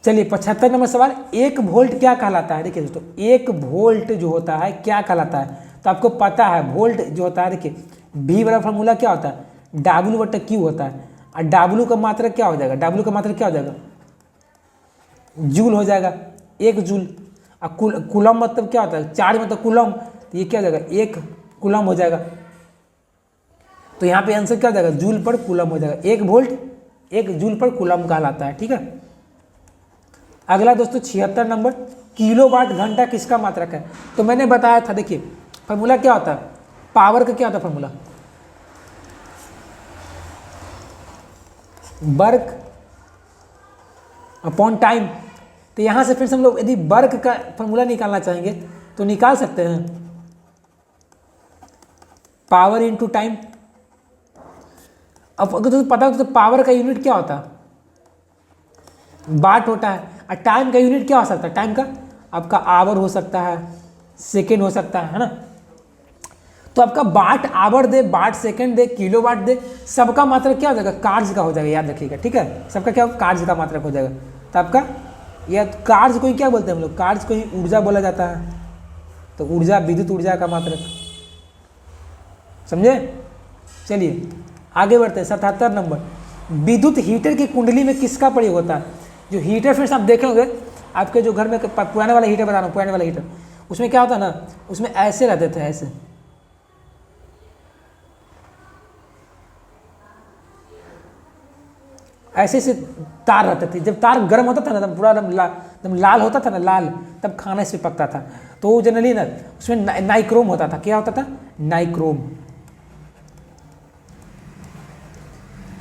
चलिए 75 नंबर सवाल, 1 वोल्ट क्या कहलाता है? देखिए दोस्तों, 1 वोल्ट जो होता है क्या कहलाता है? तो आपको पता है वोल्ट जो होता है, देखिए V वाला फार्मूला क्या होता है, W/Q होता है, और W का मात्रक क्या हो जाएगा, W का मात्रक क्या हो जाएगा, जूल हो जाएगा, 1 जूल। और कूलम मतलब क्या होता है, चार्ज मतलब कूलम, तो ये क्या हो जाएगा, 1 कूलम हो जाएगा। तो यहाँ पे आंसर क्या हो जाएगा, जूल पर कूलम हो जाएगा, 1 वोल्ट 1 जूल पर कूलम कहलाता है। ठीक है, अगला दोस्तों 76 नंबर, किलोवाट घंटा किसका मात्रक है। तो मैंने बताया था, देखिए फार्मूला क्या होता है, पावर का क्या होता है फार्मूला, वर्क अपॉन टाइम। तो यहाँ से फिर से हम लोग यदि वर्क का फार्मूला निकालना चाहेंगे तो निकाल सकते हैं, पावर इनटू टाइम। अब अगर तुझे पता हो तो पावर का यूनिट क्या होता है, वाट होता है, और टाइम का यूनिट क्या हो सकता है, टाइम का आपका आवर हो सकता है, सेकेंड हो सकता है ना। तो आपका वाट आवर दे, वाट सेकेंड दे, किलोवाट दे, सबका मात्रक क्या हो जाएगा, कार्य का हो जाएगा, याद रखिएगा। ठीक है, सबका क्या कार्य का मात्रक हो जाएगा। तो आपका या कार्य को ही क्या बोलते हैं हम लोग, कार्य को ही ऊर्जा बोला जाता है। तो ऊर्जा, विद्युत ऊर्जा का मात्रक, समझे। चलिए आगे बढ़ते हैं। 77 नंबर, विद्युत हीटर की कुंडली में किसका प्रयोग होता है। जो हीटर फिर आप देखे होंगे आपके जो घर में पुराने वाला हीटर बता रहा हूँ, पुराने वाला हीटर, उसमें क्या होता है ना, उसमें ऐसे रहते थे, ऐसे से तार रहते थे। जब तार गर्म होता था ना, तब पूरा एकदम लाल होता था ना, लाल, तब खाना इस पे पकता था। तो वो जनरली ना उसमें नाइक्रोम होता था। क्या होता था, नाइक्रोम।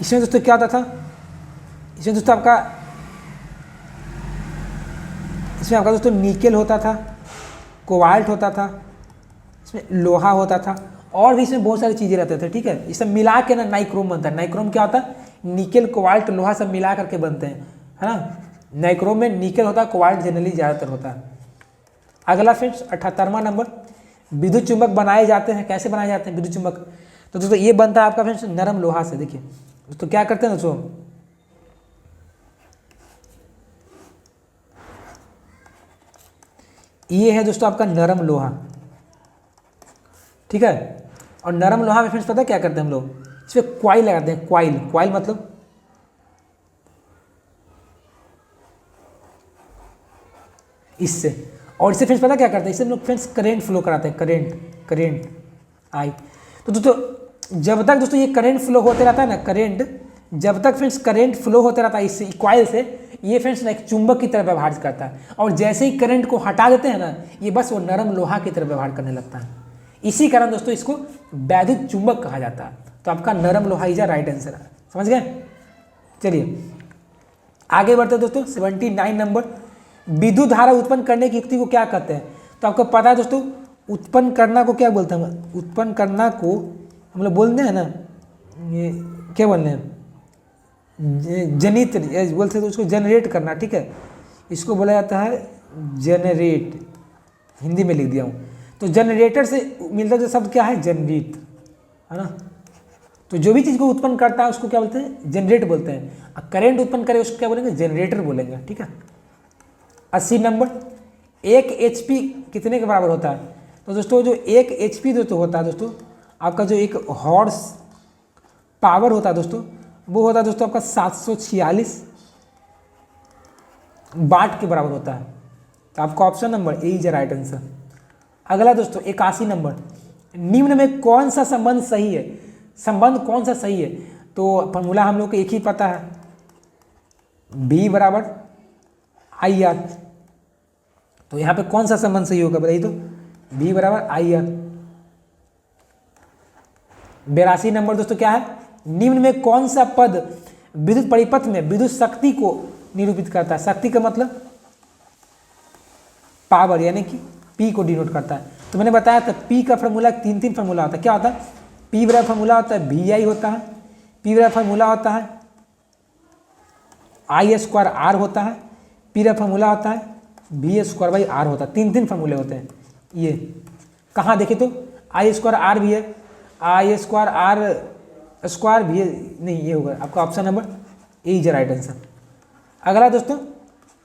इसमें दोस्तों क्या होता था, इसमें दोस्तों आपका दोस्तों निकेल होता था, कोबाल्ट होता था, इसमें लोहा होता था, और भी इसमें बहुत सारी चीज़ें रहते थे। ठीक है, ये सब मिला के ना नाइक्रोम बनता है। नाइक्रोम क्या होता है, निकेल कोबाल्ट लोहा सब मिला करके बनते हैं, है ना। नाइक्रोम में निकेल होता है, कोबाल्ट जनरली ज़्यादातर होता है। अगला फ्रेंड्स 78वां नंबर, विद्युत चुंबक बनाए जाते हैं, कैसे बनाए जाते हैं विद्युत चुंबक। तो दोस्तों ये बनता है आपका फ्रेंड्स नरम लोहा से। देखिए दोस्तों क्या करते हैं दोस्तों, ये है दोस्तों आपका नरम लोहा। ठीक है, और नरम लोहा में फ्रेंड्स पता है क्या करते हैं हम लोग, इस पर क्वाइल लगाते हैं। क्वाइल मतलब इससे, और इससे फ्रेंड्स पता क्या करते हैं, इससे हम लोग फ्रेंड्स करंट फ्लो कराते हैं, करंट आई। तो दोस्तों जब तक दोस्तों ये करंट फ्लो होते रहता है ना, जब तक फ्रेंड्स करंट फ्लो होते रहता है इससे, क्वाइल से, ये फ्रेंड्स ना एक चुंबक की तरह व्यवहार करता है। और जैसे ही करंट को हटा देते हैं ना, ये बस वो नरम लोहा की तरह व्यवहार करने लगता है। इसी कारण दोस्तों इसको वैद्युत चुंबक कहा जाता है। तो आपका नरम लोहा इज राइट आंसर है, समझ गए। चलिए आगे बढ़ते हैं दोस्तों। 79 नंबर, विद्युत धारा उत्पन्न करने की युक्ति को क्या कहते हैं। तो आपको पता है दोस्तों, उत्पन्न करना को क्या बोलते हैं, उत्पन्न करना को हम लोग बोलते हैं ना, ये क्या बोलते हैं, जनित बोलते हैं, तो उसको जनरेट करना। ठीक है, इसको बोला जाता है जनरेट, हिंदी में लिख दिया हूँ। तो जनरेटर से मिलता जो शब्द क्या है, जनरेट, है ना। तो जो भी चीज़ को उत्पन्न करता है उसको क्या बोलते हैं, जनरेट बोलते हैं। और करंट उत्पन्न करे उसको क्या बोलेंगे, जनरेटर बोलेंगे। ठीक है। 80 नंबर, 1 HP कितने के बराबर होता है। तो दोस्तों जो 1 HP दोस्तों होता है दोस्तों, आपका जो एक हॉर्स पावर होता है दोस्तों, वो होता है दोस्तों आपका 746 वाट के बराबर होता है। तो आपका option number A is right answer. अगला दोस्तों 81 नंबर, निम्न में कौन सा संबंध सही है, संबंध कौन सा सही है। तो फॉर्मूला हम लोग को एक ही पता है, V बराबर IR। तो यहाँ पे कौन सा संबंध सही होगा बताइए तो, V बराबर IR। 82 नंबर दोस्तों क्या है, निम्न में कौन सा पद विद्युत परिपथ में विद्युत शक्ति को निरूपित करता है। शक्ति का मतलब पावर, यानी कि P को डिनोट करता है। तो मैंने बताया था P का फॉर्मूला 3 फॉर्मूला होता है। क्या होता है, P बराबर फॉर्मूला होता है VI होता है, P बराबर फॉर्मूला होता है I² R होता है, P बराबर फॉर्मूला होता है V² R होता है। 3 फॉर्मूले होते हैं। ये कहाँ देखे तो I² R भी है, I² R² भी है, नहीं ये होगा आपका option number A is right answer. अगला दोस्तों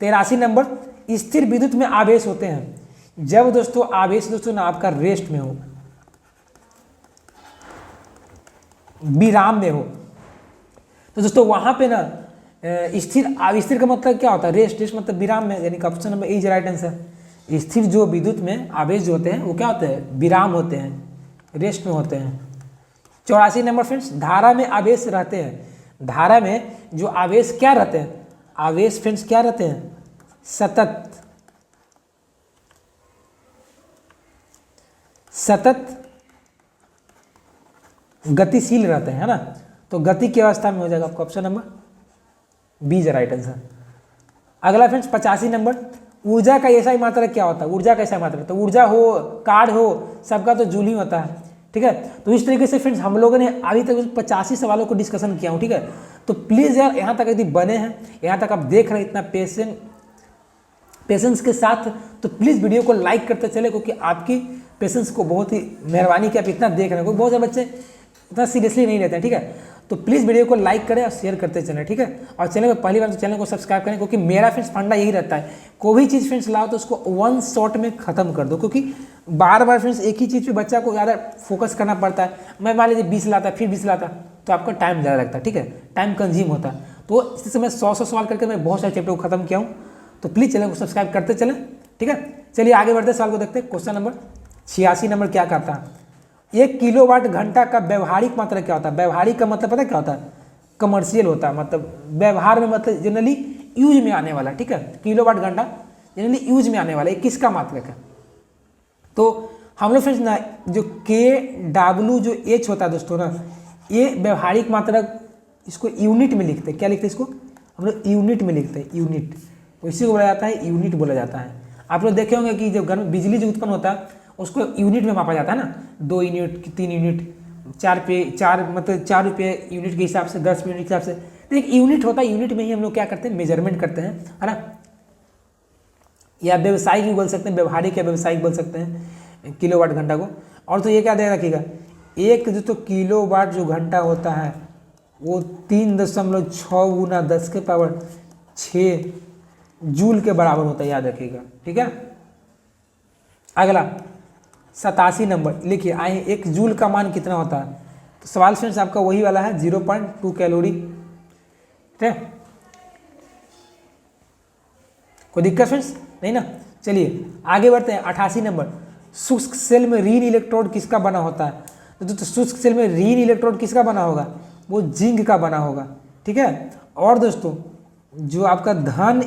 83 नंबर, स्थिर विद्युत में आवेश होते हैं जब दोस्तों आवेश दोस्तों ना आपका रेस्ट में हो। विराम में हो। तो दोस्तों वहाँ पे ना स्थिर, स्थिर का मतलब क्या होता है, रेस्ट, रेस्ट मतलब विराम में, यानी कि option number A is right answer. स्थिर जो विद्युत में आवेश जो होते हैं वो क्या होते हैं, विराम होते हैं, रेस्ट में होते हैं। 84 नंबर फ्रेंड्स, धारा में आवेश रहते हैं। धारा में जो आवेश क्या रहते हैं, आवेश फ्रेंड्स क्या रहते हैं, सतत, सतत गतिशील रहते हैं, है ना। तो गति की अवस्था में हो जाएगा आपका option number B is right answer. अगला फ्रेंड्स 85 नंबर, ऊर्जा का ऐसा ही मात्रा क्या होता है, ऊर्जा का ऐसा मात्रा, तो ऊर्जा हो, कार्य हो, सबका तो जूल ही होता है, ठीक है। तो इस तरीके से फ्रेंड्स हम लोगों ने अभी तक 85 सवालों को डिस्कशन किया हूँ, ठीक है। तो प्लीज़ यार यहाँ तक यदि बने हैं, यहाँ तक आप देख रहे हैं इतना पेशेंस के साथ, तो प्लीज़ वीडियो को लाइक करते चले, क्योंकि आपकी पेशेंस को बहुत ही मेहरबानी कि आप इतना देख रहे हैं, क्योंकि बहुत सारे बच्चे इतना सीरियसली नहीं लेते हैं, ठीक है। तो प्लीज़ वीडियो को लाइक करें और शेयर करते चलें, ठीक है। और चैनल पर पहली बार तो चैनल को सब्सक्राइब करें, क्योंकि मेरा फ्रेंड्स फंडा यही रहता है, कोई भी चीज़ फ्रेंड्स लाओ तो उसको वन शॉट में ख़त्म कर दो, क्योंकि बार बार फ्रेंड्स एक ही चीज़ पे बच्चा को ज़्यादा फोकस करना पड़ता है। मैं मान लीजिए 20 लाता फिर 20 लाता, तो आपका टाइम ज़्यादा लगता है, ठीक है, टाइम कंज्यूम होता है। तो इस समय 100 सवाल करके मैं बहुत सारे चैप्टर को खत्म किया हूँ। तो प्लीज़ चैनल को सब्सक्राइब करते चलें, ठीक है। चलिए आगे बढ़ते सवाल को देखते हैं। क्वेश्चन नंबर 86 नंबर क्या कहता है, 1 किलोवाट घंटा का व्यवहारिक मात्रा क्या होता है। व्यवहारिक का मतलब पता है क्या होता है, कमर्शियल होता है, मतलब व्यवहार में, मतलब जनरली यूज में आने वाला, ठीक है। किलोवाट घंटा जनरली यूज में आने वाला, ये किसका मात्रक है। तो हम लोग फ्रेंड्स ना जो KW जो H होता है दोस्तों ना, ये व्यवहारिक मात्रक, इसको यूनिट में लिखते हैं, क्या लिखते हैं इसको हम लोग, यूनिट में लिखते हैं, यूनिट। तो इसी को बोला जाता है यूनिट बोला जाता है। आप लोग देखे होंगे कि जब घर में बिजली जो उत्पन्न होता है उसको यूनिट में मापा जाता है ना, 2 यूनिट, 3 यूनिट, 4 मतलब 4 रुपये यूनिट के हिसाब से, 10 यूनिट के हिसाब से। तो एक यूनिट होता है, यूनिट में ही हम लोग क्या करते हैं, मेजरमेंट करते हैं, है ना। या व्यवसायिक भी बोल सकते हैं, व्यवहारिक या व्यवसायिक बोल सकते हैं किलोवाट घंटा को। और तो ये क्या दे रखिएगा, एक जो तो किलोवाट जो घंटा होता है वो 3.6 गुना 10 के पावर 6 जूल के बराबर होता है, याद रखिएगा, ठीक है। अगला 87 नंबर लिखिए, आइए 1 जूल का मान कितना होता है। तो सवाल फ्रेंड्स आपका वही वाला है, 0.2 कैलोरी, ठीक है। कोई दिक्कत फ्रेंड्स नहीं ना। चलिए आगे बढ़ते हैं। 88 नंबर, शुष्क सेल में ऋण इलेक्ट्रोड किसका बना होता है। तो शुष्क सेल में ऋण इलेक्ट्रोड किसका बना होगा, वो जिंक का बना होगा, ठीक है। और दोस्तों जो आपका धन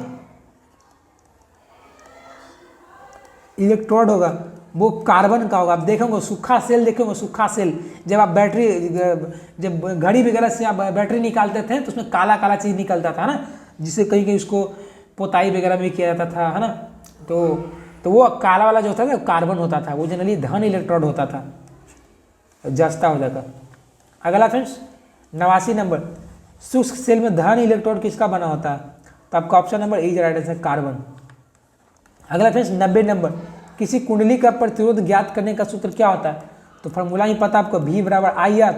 इलेक्ट्रोड होगा वो कार्बन का होगा। आप देखेंगे सूखा सेल, देखेंगे सूखा सेल, जब आप बैटरी, जब घड़ी वगैरह से आप बैटरी निकालते थे तो उसमें काला काला चीज़ निकलता था ना, जिससे कहीं कहीं उसको पोताई वगैरह भी किया जाता था, है ना। तो वो काला वाला जो होता था कार्बन होता था, वो जनरली धन इलेक्ट्रोड होता था, जस्ता हो जाता। अगला फ्रेंड्स 89 नंबर, शुष्क सेल में धन इलेक्ट्रोड किसका बना होता है। तो आपका ऑप्शन नंबर ए राइट आंसर, कार्बन। अगला फ्रेंड्स 90 नंबर, किसी कुंडली का प्रतिरोध ज्ञात करने का सूत्र क्या होता है। तो फॉर्मूला ही पता आपको, V बराबर आई आर,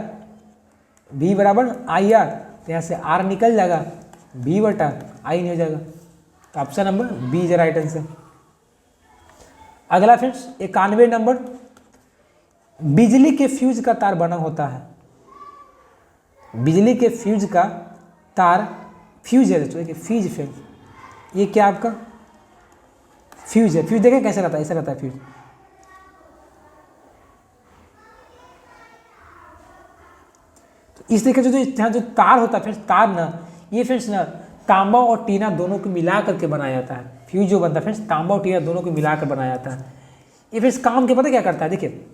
तो यहाँ से R निकल जाएगा, V बटा I नहीं हो जाएगा। तो option number B is right answer. अगला फ्रेंड्स 91 नंबर, बिजली के फ्यूज का तार बना होता है। बिजली के फ्यूज का तार, फ्यूज है दोस्तों, फ्यूज फ्यूज, ये क्या आपका फ्यूज है। फ्यूज देखें कैसे रहता है, ऐसा रहता है फ्यूज। तो इस तरीके से जो यहाँ जो तार होता है फ्रेंड्स, तार ना, ये फ्रेंड्स ना तांबा और टीना दोनों को मिला करके बनाया जाता है। फ्यूज जो बनता है फ्रेंड्स, तांबा और टीना दोनों को मिलाकर बनाया जाता है। ये फ्रेंड्स काम के पता क्या करता है, देखिए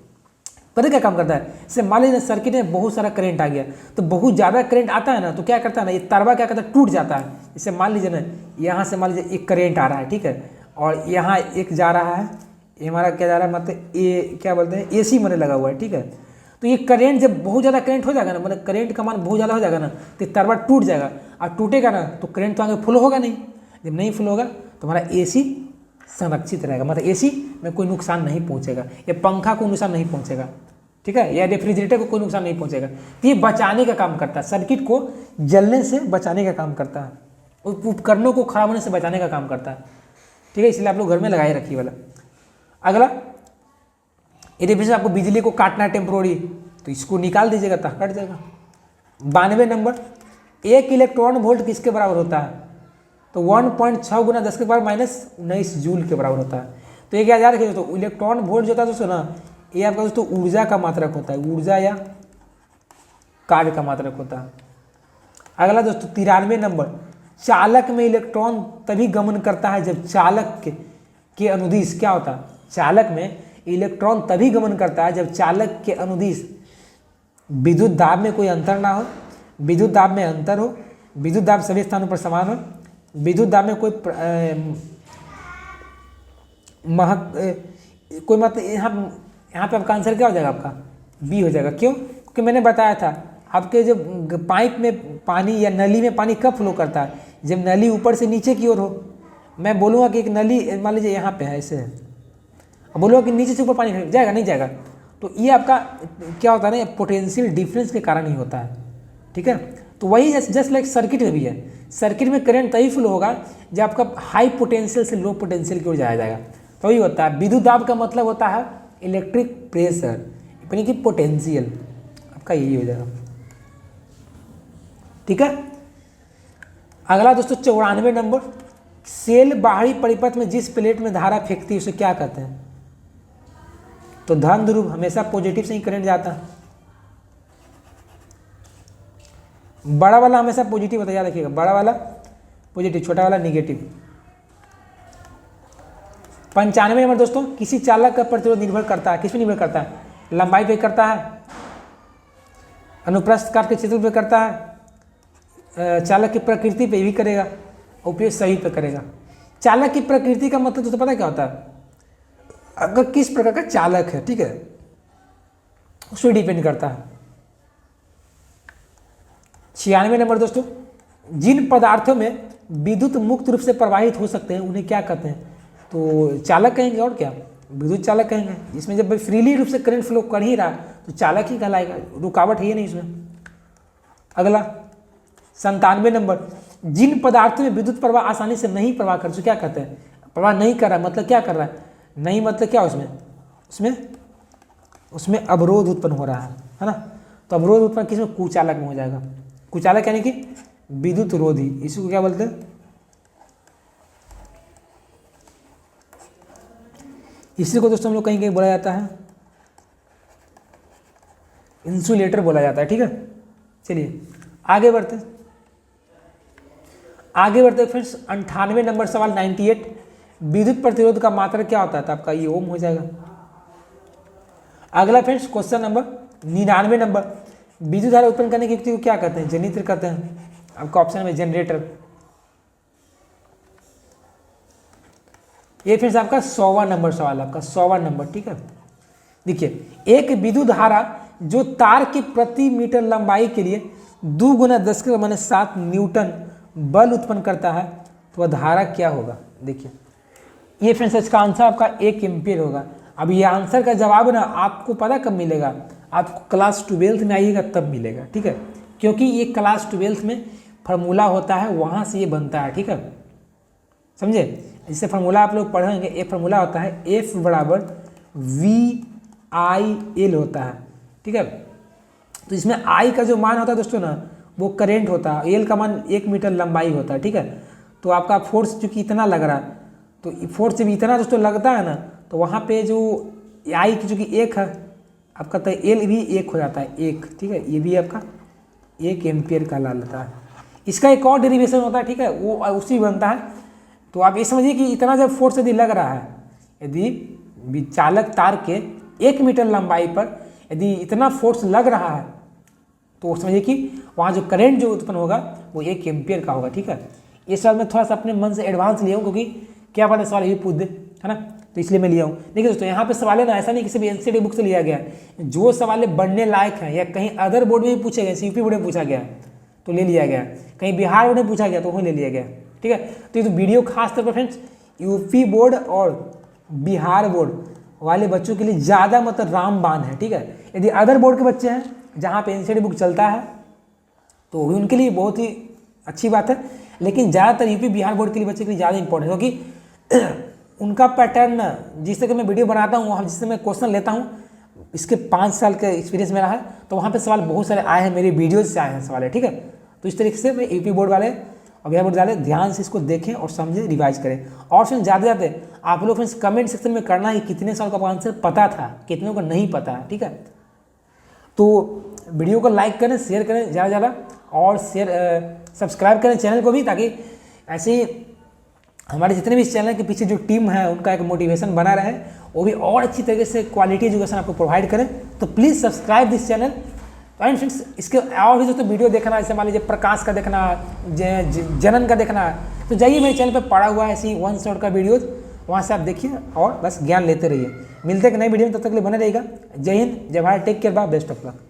पता क्या काम करता है। जैसे मान लीजिए सर्किट में बहुत सारा करंट आ गया, तो बहुत ज़्यादा करंट आता है ना, तो क्या करता है ना, ये तारवा क्या करता है, टूट जाता है। जैसे मान लीजिए ना, यहाँ से मान लीजिए एक करंट आ रहा है, ठीक है, और यहाँ एक जा रहा है, ये हमारा क्या जा रहा है, मतलब ये क्या बोलते हैं, AC मैंने लगा हुआ है, ठीक है। तो ये करंट जब बहुत ज़्यादा करंट हो जाएगा ना, मतलब करंट का मान बहुत ज़्यादा हो जाएगा ना, तो तारवा टूट जाएगा। और टूटेगा ना तो करंट तो आगे फुल होगा नहीं, जब नहीं फुल होगा तो हमारा AC संरक्षित रहेगा, मतलब AC में कोई नुकसान नहीं पहुँचेगा, या पंखा को नुकसान नहीं पहुँचेगा, ठीक है, या रेफ्रिजरेटर को कोई नुकसान नहीं पहुँचेगा। तो ये बचाने का काम करता है, सर्किट को जलने से बचाने का काम करता है, उपकरणों को खराब होने से बचाने का काम करता है, ठीक है। इसलिए आप लोग घर में लगाए रखिए वाला। अगला, यदि फिर आपको बिजली को काटना है टेम्प्रोरी, तो इसको निकाल दीजिएगा तो कट जाएगा, 92 नंबर, 1 इलेक्ट्रॉन वोल्ट किसके बराबर होता है? तो 1.6 गुना 10 के पावर -19 जूल के बराबर होता है। तो ये क्या याद रखिए दोस्तों, इलेक्ट्रॉन वोल्ट जो होता है दोस्तों ना, ये आपका दोस्तों ऊर्जा का मात्रक होता है, ऊर्जा या कार्य का मात्रक होता है। अगला दोस्तों 93 नंबर, चालक में इलेक्ट्रॉन तभी गमन करता है जब चालक के अनुदिश क्या होता है? चालक में इलेक्ट्रॉन तभी गमन करता है जब चालक के अनुदिश विद्युत दाब में कोई अंतर ना हो, विद्युत दाब में अंतर हो, विद्युत दाब सभी स्थानों पर समान हो, विद्युत दाब में कोई कोई मतलब यहाँ पे आपका आंसर क्या हो जाएगा? आपका बी हो जाएगा। क्यों? क्योंकि मैंने बताया था आपके जब पाइप में पानी या नली में पानी कब फ्लो करता है? जब नली ऊपर से नीचे की ओर हो। मैं बोलूँगा कि एक नली मान लीजिए यहाँ पे है, ऐसे है, अब बोलूँगा कि नीचे से ऊपर पानी जाएगा, नहीं जाएगा। तो ये आपका क्या होता है ना, पोटेंशियल डिफरेंस के कारण ही होता है, ठीक है। तो वही जस्ट लाइक सर्किट में भी है, सर्किट में करंट तभी फ्लो होगा जब आपका हाई पोटेंशियल से लो पोटेंशियल की ओर जाया जाएगा, तो वही होता है। विद्युत दाब का मतलब होता है इलेक्ट्रिक प्रेशर, यानी कि पोटेंशियल, आपका यही हो जाएगा, ठीक है। अगला दोस्तों 94 नंबर, सेल बाहरी परिपथ में जिस प्लेट में धारा फेंकती है उसे क्या कहते हैं? तो धन ध्रुव, हमेशा पॉजिटिव से ही करंट जाता है। बड़ा वाला हमेशा पॉजिटिव होता है, याद रखिएगा, बड़ा वाला पॉजिटिव, छोटा वाला निगेटिव। 95 नंबर दोस्तों, किसी चालक का प्रतिरोध निर्भर करता है, किस पे निर्भर करता है? लंबाई पे करता है, अनुप्रस्थ काट के क्षेत्र पे करता है, चालक की प्रकृति पे भी करेगा, उपयोग सही पे करेगा। चालक की प्रकृति का मतलब दोस्तों पता क्या होता है? अगर किस प्रकार का चालक है, ठीक है, उस पर डिपेंड करता है। 96 नंबर दोस्तों, जिन पदार्थों में विद्युत मुक्त रूप से प्रवाहित हो सकते हैं उन्हें क्या कहते हैं? तो चालक कहेंगे, और क्या, विद्युत चालक कहेंगे। इसमें जब फ्रीली रूप से करंट फ्लो कर ही रहा तो चालक ही कहलाएगा, रुकावट है नहीं इसमें। अगला 97 नंबर, जिन पदार्थों में विद्युत प्रवाह आसानी से नहीं प्रवाह कर, क्या कहते हैं? प्रवाह नहीं कर रहा मतलब क्या कर रहा है? नहीं मतलब क्या, उसमें अवरोध उत्पन्न हो रहा है ना। तो अवरोध उत्पन्न किसमें? कुचालक में हो जाएगा। कुचालक यानी कि विद्युत रोधी, इसी को क्या बोलते हैं? इसी को दोस्तों हम लोग कहीं कहीं बोला जाता है इंसुलेटर बोला जाता है, ठीक है। चलिए आगे बढ़ते फ्रेंड्स। 98 नंबर सवाल 98, विद्युत प्रतिरोध का मात्रक क्या होता है? तो आपका ये ओम हो जाएगा। अगला फ्रेंड्स क्वेश्चन नंबर 99 नंबर, विद्युत धारा उत्पन्न करने की युक्ति को क्या कहते हैं? जनित्र कहते हैं। आपका ऑप्शन में जनरेटर। ये फ्रेंड्स आपका 100वां नंबर सवाल, आपका 100वां नंबर, ठीक है। देखिए, एक विद्युत धारा जो तार के प्रति मीटर लंबाई के लिए 2 गुना 10 के माइनस 7 न्यूटन बल उत्पन्न करता है, तो वह धारा क्या होगा? देखिए, ये फ्रेंड्स इसका आंसर आपका 1 एम्पियर होगा। अब ये आंसर का जवाब ना आपको पता कब मिलेगा? आपको क्लास 12th में आइएगा तब मिलेगा, ठीक है। क्योंकि ये क्लास 12th में फार्मूला होता है, वहाँ से ये बनता है, ठीक है, समझे। इससे फार्मूला आप लोग पढ़ेंगे, एक फार्मूला होता है F बराबर VIL होता है, ठीक है। तो इसमें I का जो मान होता है दोस्तों ना, वो करेंट होता है, L का मान 1 मीटर लंबाई होता है, ठीक है। तो आपका फोर्स चूँकि इतना लग रहा है, तो फोर्स जब इतना दोस्तों लगता है ना, तो वहाँ पे जो I की चूँकि 1 है आपका, तो L भी 1 हो जाता है, 1, ठीक है। ये भी आपका 1 एम्पियर का ला लेता है। इसका एक और डेरिवेशन होता है, ठीक है, वो उसी बनता है। तो आप ये समझिए कि इतना जब फोर्स यदि लग रहा है, यदि चालक तार के 1 मीटर लंबाई पर यदि इतना फोर्स लग रहा है, तो समझिए कि वहाँ जो करंट जो उत्पन्न होगा वो 1 एम्पियर का होगा, ठीक है। इस सवाल में थोड़ा सा अपने मन से एडवांस लिया हूँ, क्योंकि क्या पता सवाल ये पूछ दे, है ना, तो इसलिए मैं लिया हूँ। देखिए दोस्तों, यहाँ पे सवाल है ना, ऐसा नहीं किसी भी एनसीईआरटी बुक से लिया गया है, जो सवाल बनने लायक हैं या कहीं अदर बोर्ड में भी पूछे गए, CUP बोर्ड में पूछा गया तो ले लिया गया, कहीं बिहार बोर्ड में पूछा गया तो वहीं ले लिया गया, ठीक है। तो ये तो वीडियो खास तौर पर फ्रेंड्स यूपी बोर्ड और बिहार बोर्ड वाले बच्चों के लिए ज़्यादा मतलब रामबाण है, ठीक है। यदि अदर बोर्ड के बच्चे हैं जहाँ पे एनसीईआरटी बुक चलता है तो उनके लिए बहुत ही अच्छी बात है, लेकिन ज़्यादातर यूपी बिहार बोर्ड के लिए बच्चे के लिए ज़्यादा इंपॉर्टेंट है, क्योंकि उनका पैटर्न जिस तरह मैं वीडियो बनाता हूँ, जिस तरह मैं क्वेश्चन लेता हूँ, इसके 5 साल का एक्सपीरियंस मेरा है, तो वहाँ पे सवाल बहुत सारे आए हैं, मेरी वीडियोज से आए हैं सवाल है, ठीक है। तो इस तरीके से मैं यूपी बोर्ड वाले और बिहार बोर्ड वाले ध्यान से इसको देखें और समझें, रिवाइज करें। और फ्रेंड्स ज़्यादा आप लोग फ्रेंड्स कमेंट सेक्शन में करना है कितने सवाल का आंसर पता था, कितनों को नहीं पता है, ठीक है। तो वीडियो को लाइक करें, शेयर करें ज़्यादा से ज़्यादा, और सब्सक्राइब करें चैनल को भी, ताकि ऐसे ही हमारे जितने भी इस चैनल के पीछे जो टीम है उनका एक मोटिवेशन बना रहे, वो भी और अच्छी तरीके से क्वालिटी एजुकेशन आपको प्रोवाइड करें। तो प्लीज़ सब्सक्राइब दिस चैनल। तो एंड फ्रेंड्स, इसके और भी दोस्तों वीडियो देखना, जैसे मान लीजिए प्रकाश का देखना, जनन का देखना, तो जाइए मेरे चैनल पर पड़ा हुआ है ऐसी 1 शॉट का वीडियोज़, वहाँ से आप देखिए और बस ज्ञान लेते रहिए। मिलते हैं नई वीडियो में, तब तक के लिए बने रहेगा। जय हिंद, जय Bharat, take care, bye, best of luck.